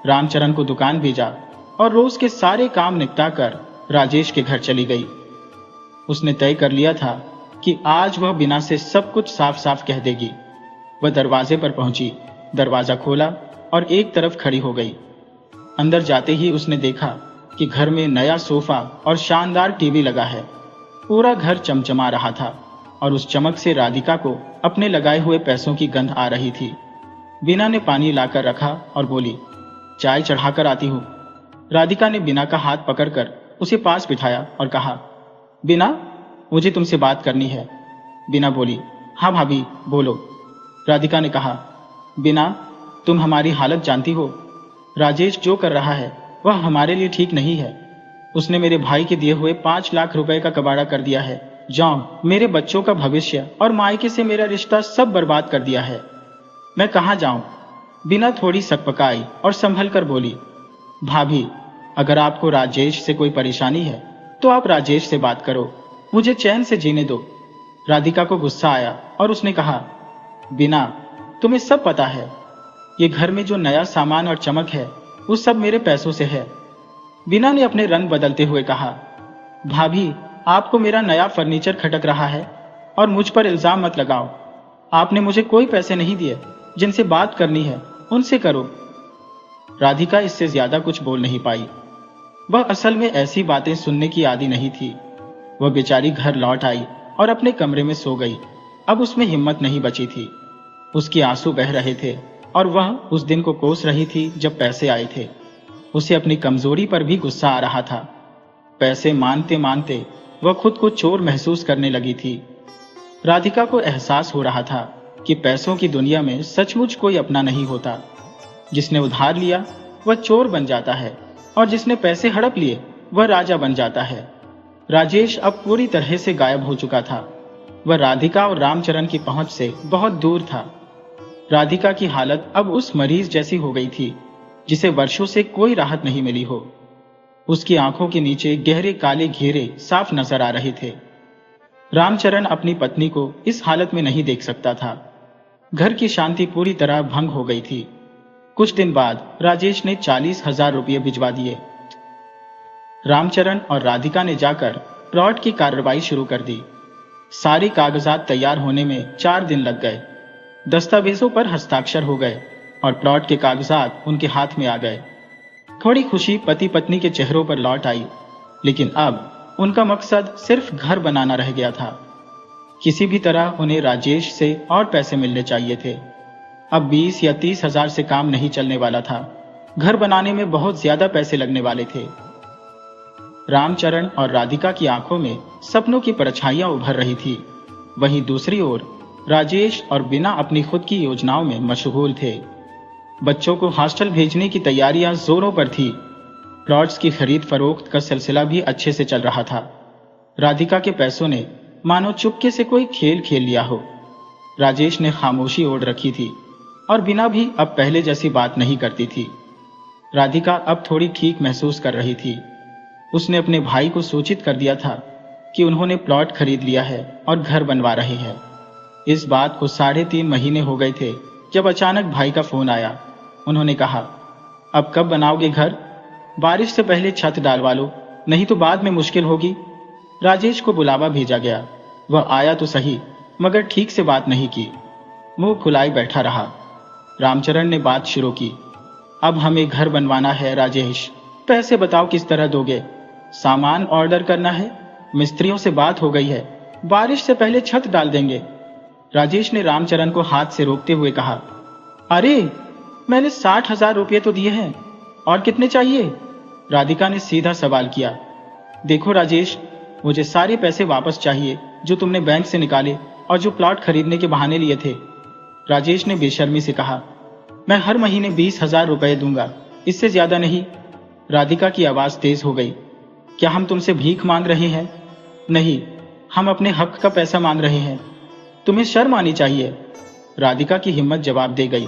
रामचरण को दुकान भेजा और रोज के सारे काम निपटा कर राजेश के घर चली गई। उसने तय कर लिया था कि आज वह बिना से सब कुछ साफ साफ कह देगी। वह दरवाजे पर पहुंची, दरवाजा खोला और एक तरफ खड़ी हो गई। अंदर जाते ही उसने देखा कि घर में नया सोफा और शानदार टीवी लगा है। पूरा घर चमचमा रहा था और उस चमक से राधिका को अपने लगाए हुए पैसों की गंध आ रही थी। बीना ने पानी लाकर रखा और बोली, चाय चढ़ाकर आती हूँ। राधिका ने बीना का हाथ पकड़कर उसे पास बिठाया और कहा, बीना, मुझे तुमसे बात करनी है। बीना बोली, हाँ भाभी बोलो। राधिका ने कहा, बीना, तुम हमारी हालत जानती हो। राजेश जो कर रहा है वह हमारे लिए ठीक नहीं है। उसने मेरे भाई के दिए हुए 5 लाख रुपए का कबाड़ा कर दिया है। जाओ, मेरे बच्चों का भविष्य और मायके से मेरा रिश्ता सब बर्बाद कर दिया है। मैं कहाँ जाऊं? बिना थोड़ी सकपकाई और संभल कर बोली, भाभी, अगर आपको राजेश से कोई परेशानी है तो आप राजेश से बात करो, मुझे चैन से जीने दो। राधिका को गुस्सा आया और उसने कहा, बिना, तुम्हें सब पता है, ये घर में जो नया सामान और चमक है वो सब मेरे पैसों से है। बिना ने अपने रंग बदलते हुए कहा, भाभी, आपको मेरा नया फर्नीचर खटक रहा है और मुझ पर इल्जाम मत लगाओ। आपने मुझे कोई पैसे नहीं दिए। जिनसे बात करनी है उनसे करो। राधिका इससे ज्यादा कुछ बोल नहीं पाई। वह असल में ऐसी बातें सुनने की आदी नहीं थी। वह बेचारी घर लौट आई और अपने कमरे में सो गई। अब उसमें हिम्मत नहीं बची थी। उसके आंसू बह रहे थे और वह उस दिन को कोस रही थी जब पैसे आए थे। उसे अपनी कमजोरी पर भी गुस्सा आ रहा था। पैसे मानते मानते वह खुद को चोर महसूस करने लगी थी। राधिका को एहसास हो रहा था कि पैसों की दुनिया में सचमुच कोई अपना नहीं होता। जिसने उधार लिया वह चोर बन जाता है और जिसने पैसे हड़प लिए वह राजा बन जाता है। राजेश अब पूरी तरह से गायब हो चुका था। वह राधिका और रामचरण की पहुंच से बहुत दूर था। राधिका की हालत अब उस मरीज जैसी हो गई थी जिसे वर्षों से कोई राहत नहीं मिली हो। उसकी आंखों के नीचे गहरे काले घेरे साफ नजर आ रहे थे। रामचरण अपनी पत्नी को इस हालत में नहीं देख सकता था। घर की शांति पूरी तरह भंग हो गई थी। कुछ दिन बाद राजेश ने 40,000 रुपये भिजवा दिए। रामचरण और राधिका ने जाकर प्लॉट की कार्रवाई शुरू कर दी। सारे कागजात तैयार होने में 4 दिन लग गए। दस्तावेजों पर हस्ताक्षर हो गए और प्लॉट के कागजात उनके हाथ में आ गए। थोड़ी खुशी पति पत्नी के चेहरों पर लौट आई, लेकिन अब उनका मकसद सिर्फ घर बनाना रह गया था। किसी भी तरह उन्हें राजेश से और पैसे मिलने चाहिए थे। अब 20 या 30,000 से काम नहीं चलने वाला था। घर बनाने में बहुत ज्यादा पैसे लगने वाले थे। रामचरण और राधिका की आंखों में सपनों की परछाइयां उभर रही थी। वहीं दूसरी ओर राजेश और बिना अपनी खुद की योजनाओं में मशगूल थे। बच्चों को हॉस्टल भेजने की तैयारियां जोरों पर थी। प्लॉट्स की खरीद फरोख्त का सिलसिला भी अच्छे से चल रहा था। राधिका के पैसों ने मानो चुपके से कोई खेल खेल लिया हो। राजेश ने खामोशी ओढ़ रखी थी और बिना भी अब पहले जैसी बात नहीं करती थी। राधिका अब थोड़ी ठीक महसूस कर रही थी। उसने अपने भाई को सूचित कर दिया था कि उन्होंने प्लॉट खरीद लिया है और घर बनवा रहे हैं। इस बात को 3.5 महीने हो गए थे जब अचानक भाई का फोन आया। उन्होंने कहा, अब कब बनाओगे घर? बारिश से पहले छत डालवा लो, नहीं तो बाद में मुश्किल होगी। राजेश को बुलावा भेजा गया। वह आया तो सही, मगर ठीक से बात नहीं की। मुंह फुलाए बैठा रहा। रामचरण ने बात शुरू की, अब हमें घर बनवाना है राजेश, पैसे बताओ किस तरह दोगे? सामान ऑर्डर करना है, मिस्त्रियों से बात हो गई है, बारिश से पहले छत डाल देंगे। राजेश ने रामचरण को हाथ से रोकते हुए कहा, अरे मैंने 60,000 रुपये तो दिए हैं, और कितने चाहिए? राधिका ने सीधा सवाल किया। देखो राजेश, मुझे सारे पैसे वापस चाहिए जो तुमने बैंक से निकाले और जो प्लॉट खरीदने के बहाने लिए थे। राजेश ने बेशर्मी से कहा, मैं हर महीने 20,000 रुपये दूंगा, इससे ज्यादा नहीं। राधिका की आवाज तेज हो गई। क्या हम तुमसे भीख मांग रहे हैं? नहीं, हम अपने हक का पैसा मांग रहे हैं। तुम्हें शर्म आनी चाहिए। राधिका की हिम्मत जवाब दे गई।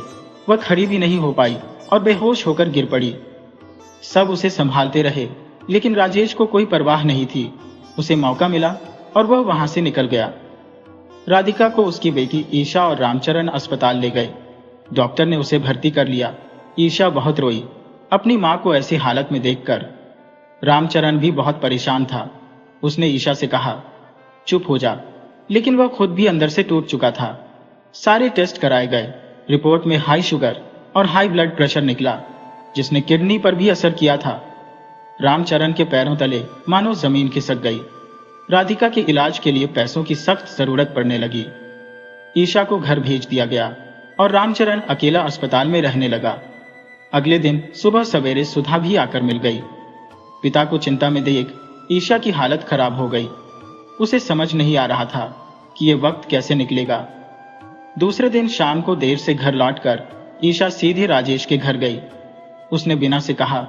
वह खड़ी भी नहीं हो पाई और बेहोश होकर गिर पड़ी। सब उसे संभालते रहे, लेकिन राजेश को कोई परवाह नहीं थी। उसे मौका मिला और वह वहां से निकल गया। राधिका को उसकी बेटी ईशा और रामचरण अस्पताल ले गए। डॉक्टर ने उसे भर्ती कर लिया। ईशा बहुत रोई अपनी मां को ऐसी हालत में देखकर। रामचरण भी बहुत परेशान था। उसने ईशा से कहा, चुप हो जा, लेकिन वह खुद भी अंदर से टूट चुका था। सारे टेस्ट कराए गए। रिपोर्ट में हाई शुगर और हाई ब्लड प्रेशर निकला, जिसने किडनी पर भी असर किया था। रामचरण के पैरों तले मानो जमीन खिसक गई। राधिका के इलाज के लिए पैसों की सख्त जरूरत पड़ने लगी। ईशा को घर भेज दिया गया और रामचरण अकेला अस्पताल में रहने लगा। अगले दिन सुबह सवेरे सुधा भी आकर मिल गई। पिता को चिंता में देख ईशा की हालत खराब हो गई। उसे समझ नहीं आ रहा था कि ये वक्त कैसे निकलेगा। दूसरे दिन शाम को देर से घर लौटकर ईशा सीधे राजेश के घर गई। उसने बिना से कहा,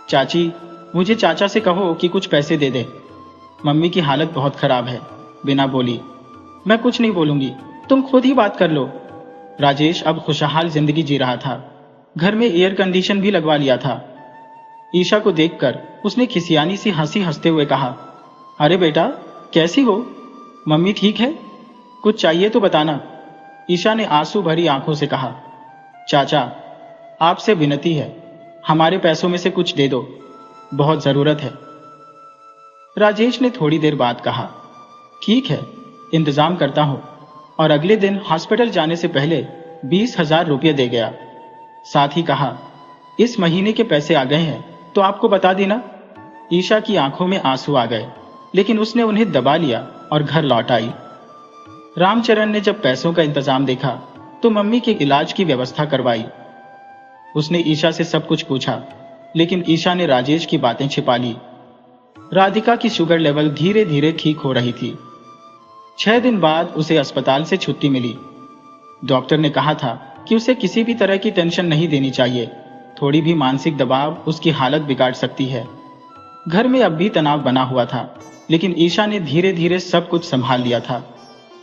चाची, मुझे चाचा से कहो कि कुछ पैसे दे दे। मम्मी की हालत बहुत खराब है। बिना बोली, मैं कुछ नहीं बोलूंगी, तुम खुद ही बात कर लो। राजेश अब खुशहाल जिंदगी जी रहा था। घर में एयर कंडीशन भी लगवा लिया था। ईशा को देखकर उसने खिसियानी सी हंसी हंसते हुए कहा, अरे बेटा, कैसी हो? मम्मी ठीक है? कुछ चाहिए तो बताना। ईशा ने आंसू भरी आंखों से कहा, चाचा, आपसे विनती है, हमारे पैसों में से कुछ दे दो, बहुत जरूरत है। राजेश ने थोड़ी देर बाद कहा, ठीक है, इंतजाम करता हूं, और अगले दिन हॉस्पिटल जाने से पहले 20,000 रुपये दे गया। साथ ही कहा, इस महीने के पैसे आ गए हैं तो आपको बता देना। ईशा की आंखों में आंसू आ गए, लेकिन उसने उन्हें दबा लिया और घर लौट आई। रामचरण ने जब पैसों का इंतजाम देखा तो मम्मी के इलाज की व्यवस्था करवाई। उसने ईशा से सब कुछ पूछा, लेकिन ईशा ने राजेश की बातें छिपा ली। राधिका की शुगर लेवल धीरे धीरे ठीक हो रही थी। 6 दिन बाद उसे अस्पताल से छुट्टी मिली। डॉक्टर ने कहा था कि उसे किसी भी तरह की टेंशन नहीं देनी चाहिए। थोड़ी भी मानसिक दबाव उसकी हालत बिगाड़ सकती है। घर में अब भी तनाव बना हुआ था, लेकिन ईशा ने धीरे धीरे सब कुछ संभाल लिया था।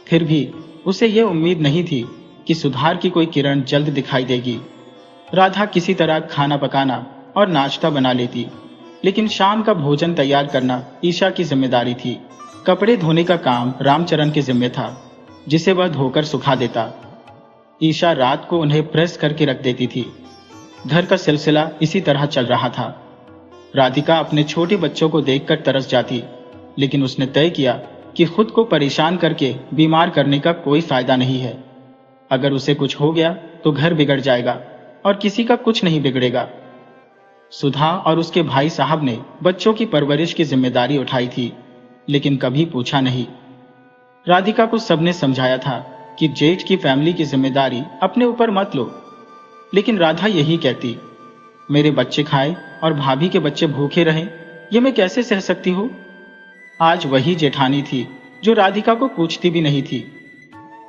फिर भी उसे यह उम्मीद नहीं थी कि सुधार की कोई किरण जल्द दिखाई देगी। राधा किसी तरह खाना पकाना और नाश्ता बना लेती, लेकिन शाम का भोजन तैयार करना ईशा की जिम्मेदारी थी। कपड़े धोने का काम रामचरण के जिम्मे था, जिसे वह धोकर सुखा देता। ईशा रात को उन्हें प्रेस करके रख देती थी। घर का सिलसिला इसी तरह चल रहा था। राधिका अपने छोटे बच्चों को देखकर तरस जाती, लेकिन उसने तय किया कि खुद को परेशान करके बीमार करने का कोई फायदा नहीं है। अगर उसे कुछ हो गया तो घर बिगड़ जाएगा और किसी का कुछ नहीं बिगड़ेगा। सुधा और उसके भाई साहब ने बच्चों की परवरिश की जिम्मेदारी उठाई थी, लेकिन कभी पूछा नहीं। राधिका को सबने समझाया था कि जेठ की फैमिली की जिम्मेदारी अपने ऊपर मत लो, लेकिन राधा यही कहती, मेरे बच्चे खाए और भाभी के बच्चे भूखे रहें, ये मैं कैसे सह सकती हूँ। आज वही जेठानी थी जो राधिका को पूछती भी नहीं थी।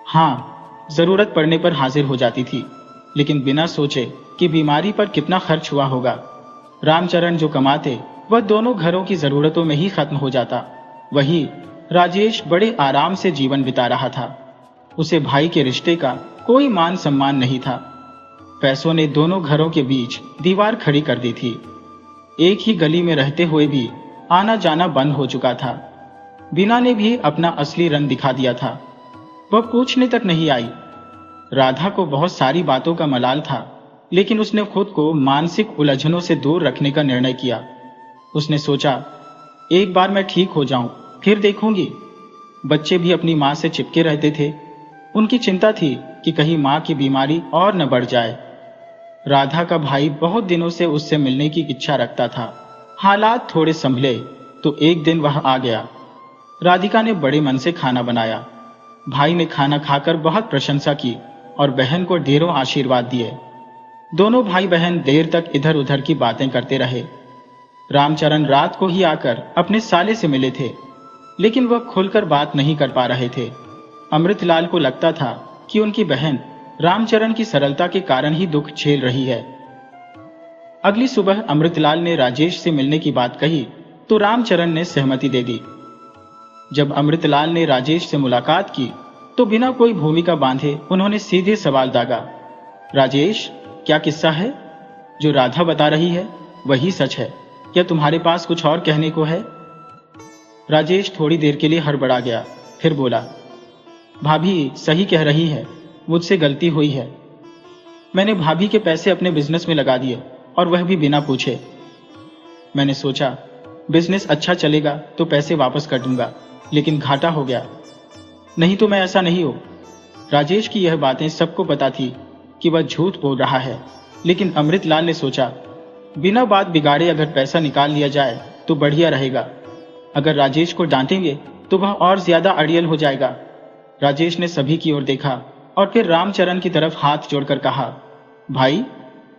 हाँ, जरूरत पड़ने पर हाजिर हो जाती थी, लेकिन बिना सोचे कि बीमारी पर कितना खर्च हुआ होगा। रामचरण जो कमाते वह दोनों घरों की जरूरतों में ही खत्म हो जाता। वही राजेश बड़े आराम से जीवन बिता रहा था। उसे भाई के रिश्ते का कोई मान सम्मान नहीं था। पैसों ने दोनों घरों के बीच दीवार खड़ी कर दी थी। एक ही गली में रहते हुए भी आना जाना बंद हो चुका था। बीना ने भी अपना असली रंग दिखा दिया था। वह पूछने तक नहीं आई। राधा को बहुत सारी बातों का मलाल था, लेकिन उसने खुद को मानसिक उलझनों से दूर रखने का निर्णय किया। उसने सोचा, एक बार मैं ठीक हो जाऊं, फिर देखूंगी। बच्चे भी अपनी मां से चिपके रहते थे। उनकी चिंता थी कि कहीं मां की बीमारी और न बढ़ जाए। राधा का भाई बहुत दिनों से उससे मिलने की इच्छा रखता था। हालात थोड़े संभले तो एक दिन वह आ गया। राधिका ने बड़े मन से खाना बनाया। भाई ने खाना खाकर बहुत प्रशंसा की और बहन को ढेरों आशीर्वाद दिए। दोनों भाई बहन देर तक इधर उधर की बातें करते रहे। रामचरण रात को ही आकर अपने साले से मिले थे, लेकिन वह खुलकर बात नहीं कर पा रहे थे। अमृतलाल को लगता था कि उनकी बहन रामचरण की सरलता के कारण ही दुख झेल रही है। अगली सुबह अमृतलाल ने राजेश से मिलने की बात कही तो रामचरण ने सहमति दे दी। जब अमृतलाल ने राजेश से मुलाकात की तो बिना कोई भूमिका बांधे उन्होंने सीधे सवाल दागा, राजेश, क्या किस्सा है? जो राधा बता रही है वही सच है, क्या तुम्हारे पास कुछ और कहने को है? राजेश थोड़ी देर के लिए हड़बड़ा गया, फिर बोला, भाभी सही कह रही है, मुझसे गलती हुई है। मैंने भाभी के पैसे अपने बिजनेस में लगा दिए, और वह भी बिना पूछे। मैंने सोचा बिजनेस अच्छा चलेगा तो पैसे वापस कर दूंगा, लेकिन घाटा हो गया। नहीं तो मैं ऐसा नहीं हूं। राजेश की यह बातें सबको पता थी कि वह झूठ बोल रहा है, लेकिन अमृतलाल ने सोचा बिना बात बिगाड़े अगर पैसा निकाल लिया जाए तो बढ़िया रहेगा। अगर राजेश को डांटेंगे तो वह और ज्यादा अड़ियल हो जाएगा। राजेश ने सभी की ओर देखा और फिर रामचरण की तरफ हाथ जोड़कर कहा, भाई,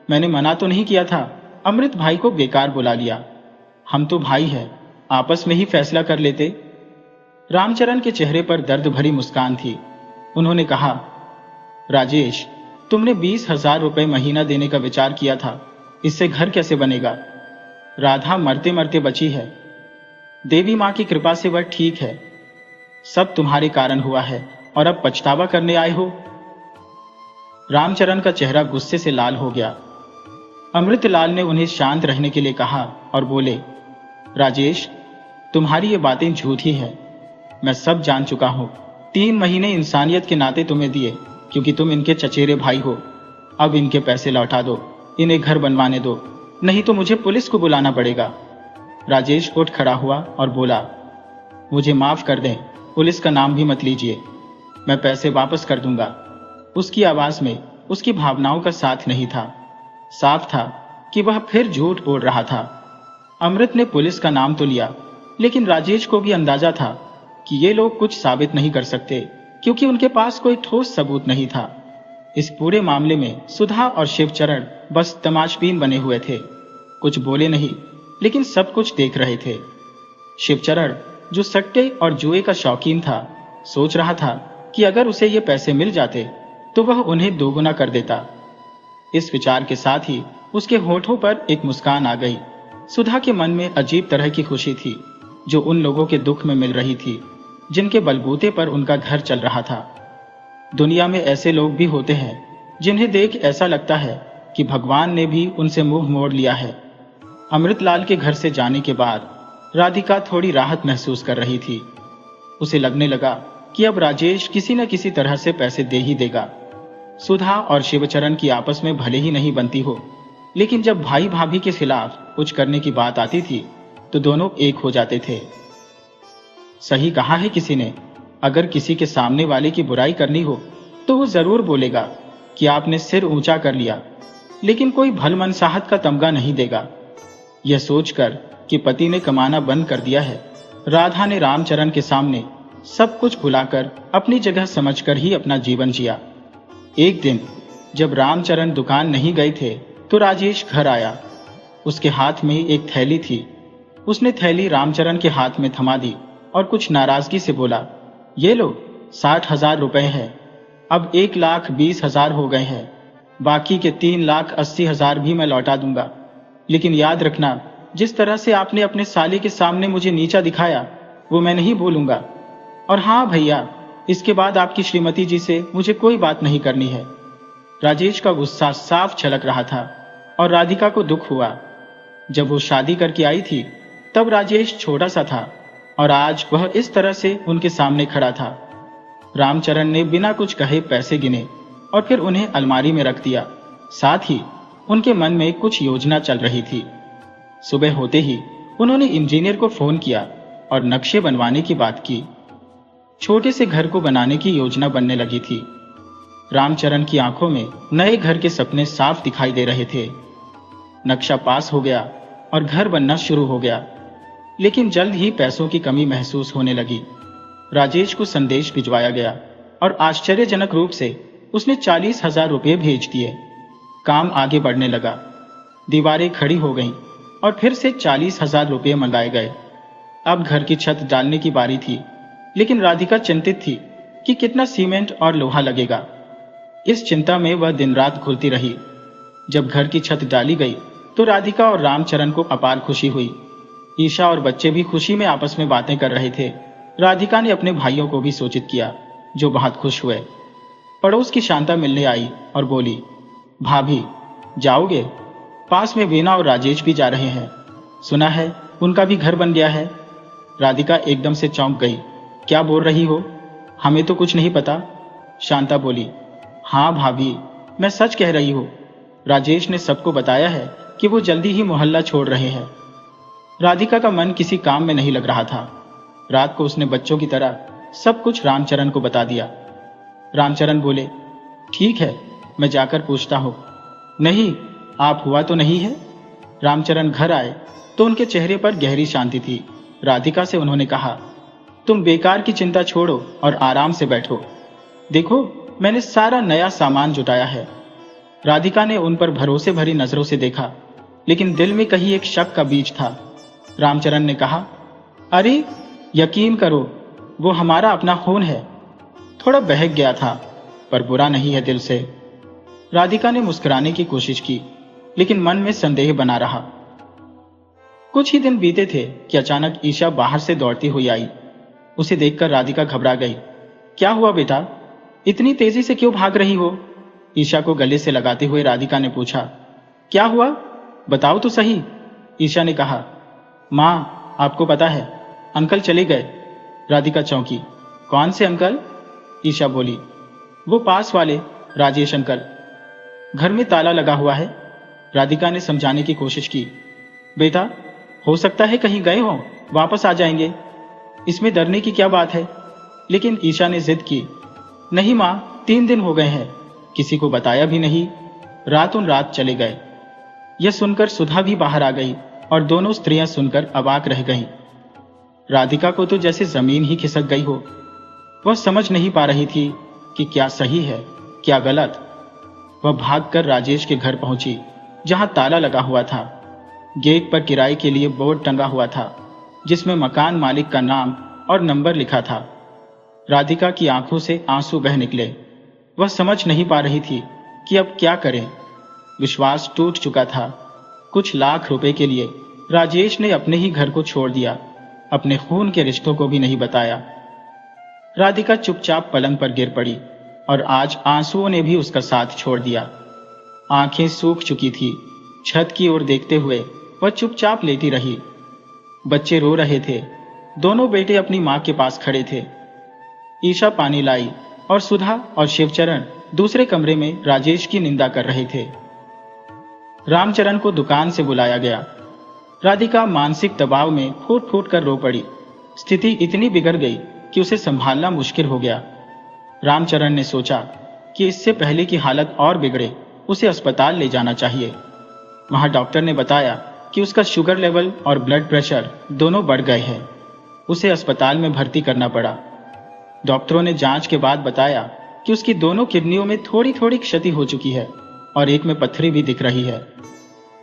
मैंने मना तो नहीं किया था। अमृत भाई को बेकार बुला लिया। हम तो भाई हैं, आपस में ही फैसला कर लेते। रामचरण के चेहरे पर दर्द भरी मुस्कान थी। उन्होंने कहा, राजेश, तुमने 20,000 रुपए महीना देने का विचार किया था, इससे घर कैसे बनेगा? राधा मरते मरते बची है। देवी माँ की कृपा से वह ठीक है। सब तुम्हारे कारण हुआ है और अब पछतावा करने आए हो? रामचरण का चेहरा गुस्से से लाल हो गया। अमृतलाल ने उन्हें शांत रहने के लिए कहा और बोले, राजेश, तुम्हारी ये बातें झूठी हैं। मैं सब जान चुका हूं। 3 महीने इंसानियत के नाते तुम्हें दिए क्योंकि तुम इनके चचेरे भाई हो। अब इनके पैसे लौटा दो, इन्हें घर बनवाने दो, नहीं तो मुझे पुलिस को बुलाना पड़ेगा। राजेश उठ खड़ा हुआ और बोला, मुझे माफ कर दें, पुलिस का नाम भी मत लीजिए, मैं पैसे वापस कर दूंगा। उसकी आवाज में उसकी भावनाओं का साथ नहीं था। साफ था कि वह फिर झूठ बोल रहा था। अमृत ने पुलिस का नाम तो लिया, लेकिन राजेश को भी अंदाजा था कि ये लोग कुछ साबित नहीं कर सकते क्योंकि उनके पास कोई ठोस सबूत नहीं था। इस पूरे मामले में सुधा और शिवचरण बस तमाशबीन बने हुए थे। कुछ बोले नहीं, लेकिन सब कुछ देख रहे थे। शिवचरण, जो सट्टे और जुए का शौकीन था, सोच रहा था कि अगर उसे ये पैसे मिल जाते तो वह उन्हें दोगुना कर देता। इस विचार के साथ ही उसके होठों पर एक मुस्कान आ गई। सुधा के मन में अजीब तरह की खुशी थी, जो उन लोगों के दुख में मिल रही थी जिनके बलबूते पर उनका घर चल रहा था। दुनिया में ऐसे लोग भी होते हैं जिन्हें देख ऐसा लगता है कि भगवान ने भी उनसे मुंह मोड़ लिया है। अमृतलाल के घर से जाने के बाद राधिका थोड़ी राहत महसूस कर रही थी। उसे लगने लगा कि अब राजेश किसी न किसी तरह से पैसे दे ही देगा। सुधा और शिवचरण की आपस में भले ही नहीं बनती हो, लेकिन जब भाई भाभी के खिलाफ कुछ करने की बात आती थी तो दोनों एक हो जाते थे। सही कहा है किसी ने, अगर किसी के सामने वाले की बुराई करनी हो तो वो जरूर बोलेगा कि आपने सिर ऊंचा कर लिया, लेकिन कोई भलमनसाहत का तमगा नहीं देगा। यह सोचकर कि पति ने कमाना बंद कर दिया है, राधा ने रामचरण के सामने सब कुछ भुलाकर अपनी जगह समझकर ही अपना जीवन जिया। एक दिन जब रामचरण दुकान नहीं गए थे तो राजेश घर आया। उसके हाथ में एक थैली थी। उसने थैली रामचरण के हाथ में थमा दी और कुछ नाराजगी से बोला, ये लो, 60,000 रुपए हैं। अब 1,20,000 हो गए हैं, बाकी के 3,80,000 भी मैं लौटा दूंगा। लेकिन याद रखना, जिस तरह से आपने अपने साले के सामने मुझे नीचा दिखाया वो मैं नहीं भूलूंगा। और हाँ भैया, इसके बाद आपकी श्रीमती जी से मुझे कोई बात नहीं करनी है। राजेश का गुस्सा साफ छलक रहा था और राधिका को दुख हुआ। जब वो शादी करके आई थी तब राजेश छोटा सा था और आज वह इस तरह से उनके सामने खड़ा था। रामचरण ने बिना कुछ कहे पैसे गिने और फिर उन्हें अलमारी में रख दिया। साथ ही उनके मन में कुछ योजना चल रही थी। सुबह होते ही उन्होंने इंजीनियर को फोन किया और नक्शे बनवाने की बात की। छोटे से घर को बनाने की योजना बनने लगी थी। रामचरण की आंखों में नए घर के सपने साफ दिखाई दे रहे थे। नक्शा पास हो गया और घर बनना शुरू हो गया, लेकिन जल्द ही पैसों की कमी महसूस होने लगी। राजेश को संदेश भिजवाया गया और आश्चर्यजनक रूप से उसने 40,000 रुपये भेज दिए। काम आगे बढ़ने लगा। दीवारें खड़ी हो गईं और फिर से 40,000 रुपये मंगाए गए। अब घर की छत डालने की बारी थी, लेकिन राधिका चिंतित थी कि कितना सीमेंट और लोहा लगेगा। इस चिंता में वह दिन रात घुलती रही। जब घर की छत डाली गई तो राधिका और रामचरण को अपार खुशी हुई। ईशा और बच्चे भी खुशी में आपस में बातें कर रहे थे। राधिका ने अपने भाइयों को भी सूचित किया, जो बहुत खुश हुए। पड़ोस की शांता मिलने आई और बोली, भाभी जाओगे? पास में वीना और राजेश भी जा रहे हैं, सुना है उनका भी घर बन गया है। राधिका एकदम से चौंक गई। क्या बोल रही हो? हमें तो कुछ नहीं पता। शांता बोली, हाँ भाभी, मैं सच कह रही हूँ। राजेश ने सबको बताया है कि वो जल्दी ही मोहल्ला छोड़ रहे हैं। राधिका का मन किसी काम में नहीं लग रहा था। रात को उसने बच्चों की तरह सब कुछ रामचरण को बता दिया। रामचरण बोले, ठीक है, मैं जाकर पूछता हूँ। नहीं, आप हुआ तो नहीं है? रामचरण घर आए तो उनके चेहरे पर गहरी शांति थी। राधिका से उन्होंने कहा, तुम बेकार की चिंता छोड़ो और आराम से बैठो। देखो, मैंने सारा नया सामान जुटाया है। राधिका ने उन पर भरोसे भरी नजरों से देखा, लेकिन दिल में कहीं एक शक का बीज था। रामचरण ने कहा, अरे यकीन करो, वो हमारा अपना खून है। थोड़ा बहक गया था, पर बुरा नहीं है दिल से। राधिका ने मुस्कुराने की कोशिश की, लेकिन मन में संदेह बना रहा। कुछ ही दिन बीते थे कि अचानक ईशा बाहर से दौड़ती हुई आई। उसे देखकर राधिका घबरा गई। क्या हुआ बेटा, इतनी तेजी से क्यों भाग रही हो? ईशा को गले से लगाते हुए राधिका ने पूछा। क्या हुआ, बताओ तो सही, ईशा ने कहा। माँ, आपको पता है, अंकल चले गए। राधिका चौंकी। कौन से अंकल? ईशा बोली। वो पास वाले, राजेश अंकल। घर में ताला लगा हुआ है। राधिका ने समझाने की कोशिश की। बेटा, हो सकता है कहीं गए हों, वापस आ जाएंगे, इसमें डरने की क्या बात है? लेकिन ईशा ने जिद की। नहीं माँ, 3 दिन हो गए हैं, किसी को बताया भी नहीं, रातों रात चले गए। यह सुनकर सुधा भी बाहर आ गई और दोनों स्त्रियां सुनकर अवाक रह गईं। राधिका को तो जैसे जमीन ही खिसक गई हो। वह समझ नहीं पा रही थी कि क्या सही है, क्या गलत। वह भागकर राजेश के घर पहुंची, जहां ताला लगा हुआ था। गेट पर किराए के लिए बोर्ड टंगा हुआ था, जिसमें मकान मालिक का नाम और नंबर लिखा था। राधिका की आंखों से आंसू बह निकले। वह समझ नहीं पा रही थी कि अब क्या करें। विश्वास टूट चुका था। कुछ लाख रुपए के लिए राजेश ने अपने ही घर को छोड़ दिया, अपने खून के रिश्तों को भी नहीं बताया। राधिका चुपचाप पलंग पर गिर पड़ी और आज आंसुओं ने भी उसका साथ छोड़ दिया। आंखें सूख चुकी थी। छत की ओर देखते हुए वह चुपचाप लेटी रही। बच्चे रो रहे थे। दोनों बेटे अपनी मां के पास खड़े थे। ईशा पानी लाई और सुधा और शिवचरण दूसरे कमरे में राजेश की निंदा कर रहे थे। रामचरण को दुकान से बुलाया गया। राधिका मानसिक दबाव में फूट फूट कर रो पड़ी। स्थिति इतनी बिगड़ गई कि उसे संभालना मुश्किल हो गया। रामचरण ने सोचा कि इससे पहले की हालत और बिगड़े, उसे अस्पताल ले जाना चाहिए। वहां डॉक्टर ने बताया कि उसका शुगर लेवल और ब्लड प्रेशर दोनों बढ़ गए हैं। उसे अस्पताल में भर्ती करना पड़ा। डॉक्टरों ने जांच के बाद बताया कि उसकी दोनों किडनियों में थोड़ी थोड़ी क्षति हो चुकी है और एक में पत्थरी भी दिख रही है।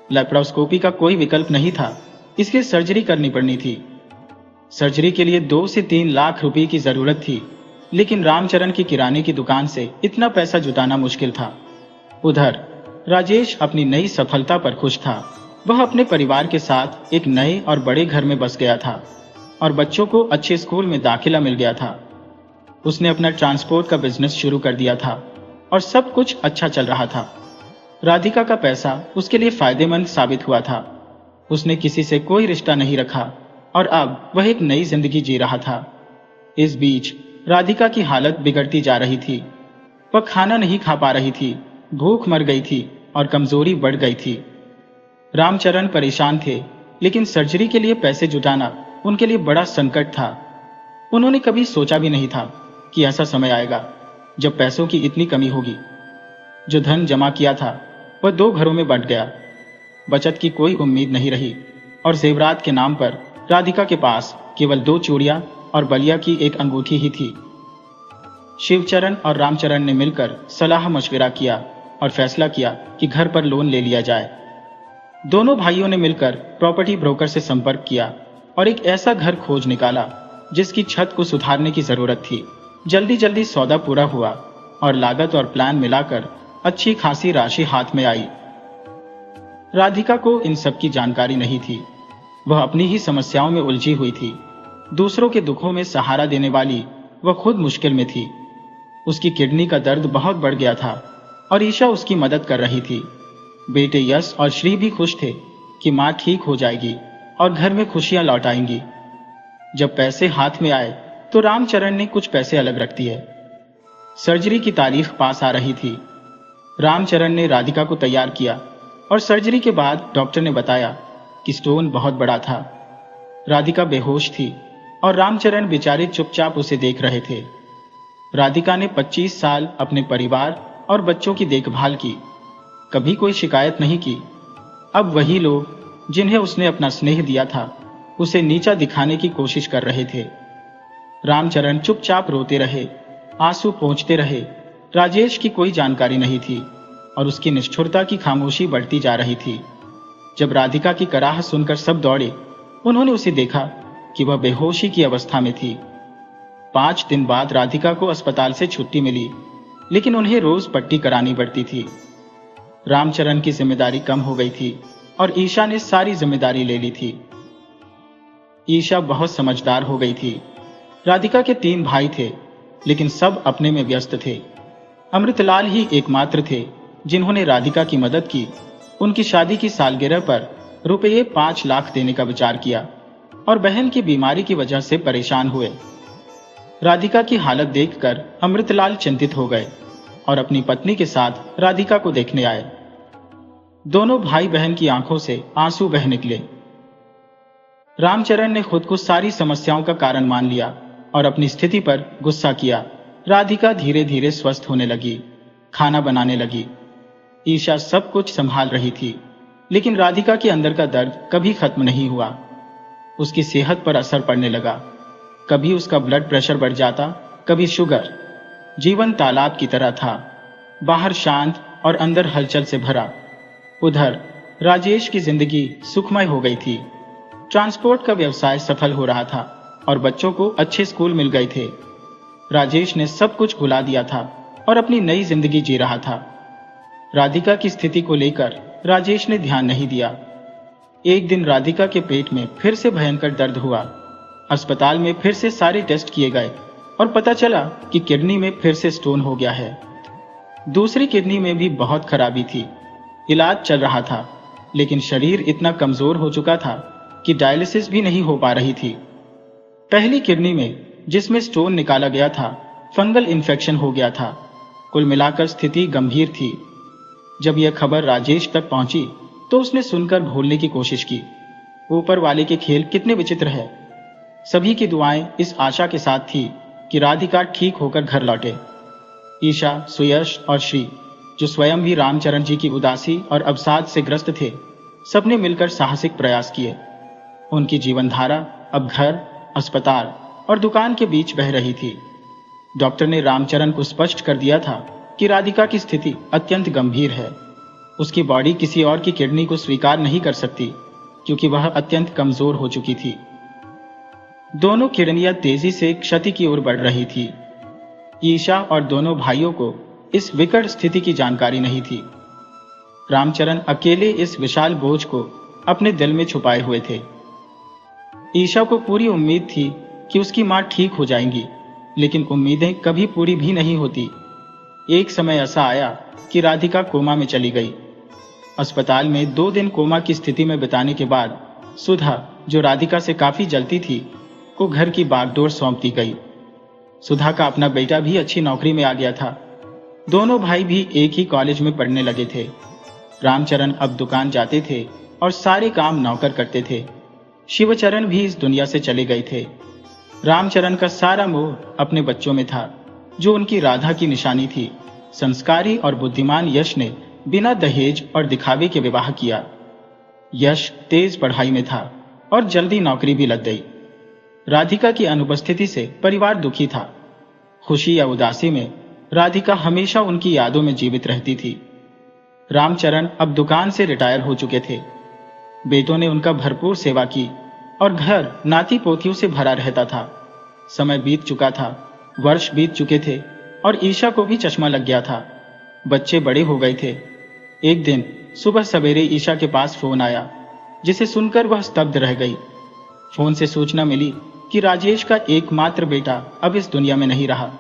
लेप्रोस्कोपी का कोई विकल्प नहीं था, इसलिए सर्जरी करनी पड़नी थी। सर्जरी के लिए 2 से 3 लाख रुपए की जरूरत थी, लेकिन रामचरण की किराने की दुकान से इतना पैसा जुटाना मुश्किल था। उधर राजेश अपनी नई सफलता पर खुश था। वह अपने परिवार के साथ एक नए और बड़े घर में बस गया था और बच्चों को अच्छे स्कूल में दाखिला मिल गया था। उसने अपना ट्रांसपोर्ट का बिजनेस शुरू कर दिया था और सब कुछ अच्छा चल रहा था। राधिका का पैसा उसके लिए फायदेमंद साबित हुआ था। उसने किसी से कोई रिश्ता नहीं रखा और अब वह एक नई जिंदगी जी रहा था। इस बीच राधिका की हालत बिगड़ती जा रही थी। वह खाना नहीं खा पा रही थी, भूख मर गई थी और कमजोरी बढ़ गई थी। रामचरण परेशान थे, लेकिन सर्जरी के लिए पैसे जुटाना उनके लिए बड़ा संकट था। उन्होंने कभी सोचा भी नहीं था कि ऐसा समय आएगा जब पैसों की इतनी कमी होगी। जो धन जमा किया था वह 2 घरों में बंट गया। बचत की कोई उम्मीद नहीं रही और जेवरात के नाम पर राधिका के पास केवल 2 चूड़ियां और बलिया की एक अंगूठी ही थी। शिवचरण और रामचरण ने मिलकर सलाह मशविरा किया और फैसला किया कि घर पर लोन ले लिया जाए। दोनों भाइयों ने मिलकर प्रॉपर्टी ब्रोकर से संपर्क किया और एक ऐसा घर खोज निकाला जिसकी छत को सुधारने की जरूरत थी। जल्दी जल्दी सौदा पूरा हुआ और लागत और प्लान मिलाकर अच्छी खासी राशि हाथ में आई। राधिका को इन सब की जानकारी नहीं थी। वह अपनी ही समस्याओं में उलझी हुई थी। दूसरों के दुखों में सहारा देने वाली वह खुद मुश्किल में थी। उसकी किडनी का दर्द बहुत बढ़ गया था और ईशा उसकी मदद कर रही थी। बेटे यश और श्री भी खुश थे कि मां ठीक हो जाएगी और घर में खुशियां लौट आएंगी। जब पैसे हाथ में आए तो रामचरण ने कुछ पैसे अलग रख दिए। सर्जरी की तारीख पास आ रही थी। रामचरण ने राधिका को तैयार किया और सर्जरी के बाद डॉक्टर ने बताया कि स्टोन बहुत बड़ा था। राधिका बेहोश थी और रामचरण बेचारे चुपचाप उसे देख रहे थे। राधिका ने 25 साल अपने परिवार और बच्चों की देखभाल की, कभी कोई शिकायत नहीं की। अब वही लोग जिन्हें उसने अपना स्नेह दिया था उसे नीचा दिखाने की कोशिश कर रहे थे। रामचरण चुपचाप रोते रहे, आंसू पोंछते रहे। राजेश की कोई जानकारी नहीं थी और उसकी निष्ठुरता की खामोशी बढ़ती जा रही थी। जब राधिका की कराह सुनकर सब दौड़े, उन्होंने उसे देखा कि वह बेहोशी की अवस्था में थी। 5 दिन बाद राधिका को अस्पताल से छुट्टी मिली, लेकिन उन्हें रोज पट्टी करानी पड़ती थी। रामचरण की जिम्मेदारी कम हो गई थी और ईशा ने सारी जिम्मेदारी ले ली थी। ईशा बहुत समझदार हो गई थी। राधिका के 3 भाई थे, लेकिन सब अपने में व्यस्त थे। अमृतलाल ही एकमात्र थे जिन्होंने राधिका की मदद की। उनकी शादी की सालगिरह पर रुपये 5 लाख देने का विचार किया और बहन की बीमारी की वजह से परेशान हुए। राधिका की हालत देखकर अमृतलाल चिंतित हो गए और अपनी पत्नी के साथ राधिका को देखने आए। दोनों भाई बहन की आंखों से आंसू बह निकले। रामचरण ने खुद को सारी समस्याओं का कारण मान लिया और अपनी स्थिति पर गुस्सा किया। राधिका धीरे धीरे स्वस्थ होने लगी, खाना बनाने लगी। ईशा सब कुछ संभाल रही थी, लेकिन राधिका के अंदर का दर्द कभी खत्म नहीं हुआ। उसकी सेहत पर असर पड़ने लगा। कभी उसका ब्लड प्रेशर बढ़ जाता, कभी शुगर। जीवन तालाब की तरह था, बाहर शांत और अंदर हलचल से भरा। उधर राजेश की जिंदगी सुखमय हो गई थी। ट्रांसपोर्ट का व्यवसाय सफल हो रहा था और बच्चों को अच्छे स्कूल मिल गए थे। राजेश ने सब कुछ भुला दिया था और अपनी नई जिंदगी जी रहा था। राधिका की स्थिति को लेकर राजेश ने ध्यान नहीं दिया। एक दिन राधिका के पेट में फिर से भयंकर दर्द हुआ। अस्पताल में फिर से सारे टेस्ट किए गए और पता चला कि किडनी में फिर से स्टोन हो गया है। दूसरी किडनी में भी बहुत खराबी थी। इलाज चल रहा था, लेकिन शरीर इतना कमजोर हो चुका था कि डायलिसिस भी नहीं हो पा रही थी। पहली किडनी में जिसमें स्टोन निकाला गया था, फंगल इन्फेक्शन हो गया था। कुल मिलाकर स्थिति गंभीर थी। जब यह खबर राजेश तक पहुंची तो उसने सुनकर भूलने की कोशिश की। ऊपर वाले के खेल कितने विचित्र है। सभी की दुआएं इस आशा के साथ थी कि राधिका ठीक होकर घर लौटे। ईशा, सुयश और श्री, जो स्वयं भी रामचरण जी की उदासी और अवसाद से ग्रस्त थे, सबने मिलकर साहसिक प्रयास किए। उनकी जीवनधारा अब घर, अस्पताल और दुकान के बीच बह रही थी। डॉक्टर ने रामचरण को स्पष्ट कर दिया था कि राधिका की स्थिति अत्यंत गंभीर है। उसकी बॉडी किसी और की किडनी को स्वीकार नहीं कर सकती, क्योंकि वह अत्यंत कमजोर हो चुकी थी। दोनों किडनियां तेजी से क्षति की ओर बढ़ रही थी। ईशा और दोनों भाइयों को इस विकट स्थिति की जानकारी नहीं थी। रामचरण अकेले इस विशाल बोझ को अपने दिल में छुपाए हुए थे। ईशा को पूरी उम्मीद थी कि उसकी मां ठीक हो जाएंगी, लेकिन उम्मीदें कभी पूरी भी नहीं होती। एक समय ऐसा आया कि राधिका कोमा में चली गई। अस्पताल में 2 दिन कोमा की स्थिति में बिताने के बाद सुधा, जो राधिका से काफी जलती थी, को घर की बागडोर सौंप दी गई। सुधा का अपना बेटा भी अच्छी नौकरी में आ गया था। दोनों भाई भी एक ही कॉलेज में पढ़ने लगे थे। रामचरण अब दुकान जाते थे और सारे काम नौकर करते थे। शिवचरण भी इस दुनिया से चले गए थे। रामचरण का सारा मोह अपने बच्चों में था, जो उनकी राधा की निशानी थी। संस्कारी और बुद्धिमान यश ने बिना दहेज और दिखावे के विवाह किया। यश तेज पढ़ाई में था और जल्दी नौकरी भी लग गई। राधिका की अनुपस्थिति से परिवार दुखी था। खुशी या उदासी में राधिका हमेशा उनकी यादों में जीवित रहती थी। रामचरण अब दुकान से रिटायर हो चुके थे। बेटों ने उनका भरपूर सेवा की और घर नाती पोतियों से भरा रहता था। समय बीत चुका था, वर्ष बीत चुके थे और ईशा को भी चश्मा लग गया था। बच्चे बड़े हो गए थे। एक दिन सुबह सवेरे ईशा के पास फोन आया, जिसे सुनकर वह स्तब्ध रह गई। फोन से सूचना मिली कि राजेश का एकमात्र बेटा अब इस दुनिया में नहीं रहा।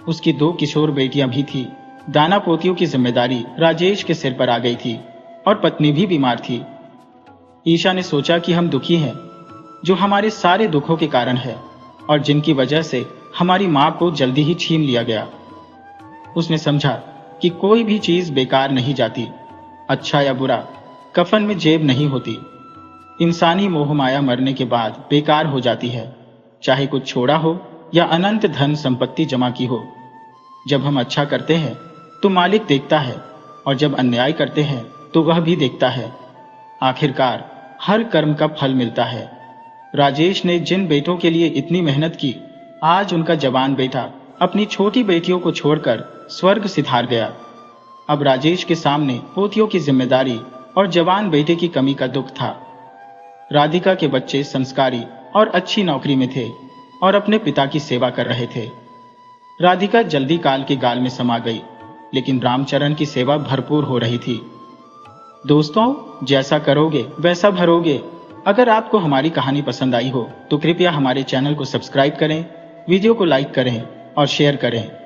उसकी 2 किशोर बेटियां भी थी। दाना पोतियों की जिम्मेदारी राजेश के सिर पर आ गई थी और पत्नी भी बीमार थी। ईशा ने सोचा कि हम दुखी हैं, जो हमारे सारे दुखों के कारण है और जिनकी वजह से हमारी मां को जल्दी ही छीन लिया गया। उसने समझा कि कोई भी चीज बेकार नहीं जाती। अच्छा या बुरा, कफन में जेब नहीं होती। इंसानी मोह माया मरने के बाद बेकार हो जाती है, चाहे कुछ छोड़ा हो या अनंत धन संपत्ति जमा की हो। जब हम अच्छा करते हैं तो मालिक देखता है, और जब अन्याय करते हैं तो वह भी देखता है। आखिरकार हर कर्म का फल मिलता है। राजेश ने जिन बेटों के लिए इतनी मेहनत की, आज उनका जवान बेटा अपनी छोटी बेटियों को छोड़कर स्वर्ग सिधार गया। अब राजेश के सामने पोतियों की जिम्मेदारी और जवान बेटे की कमी का दुख था। राधिका के बच्चे संस्कारी और अच्छी नौकरी में थे। और अपने पिता की सेवा कर रहे थे। राधिका जल्दी काल के गाल में समा गई, लेकिन रामचरण की सेवा भरपूर हो रही थी। दोस्तों, जैसा करोगे वैसा भरोगे। अगर आपको हमारी कहानी पसंद आई हो तो कृपया हमारे चैनल को सब्सक्राइब करें, वीडियो को लाइक करें और शेयर करें।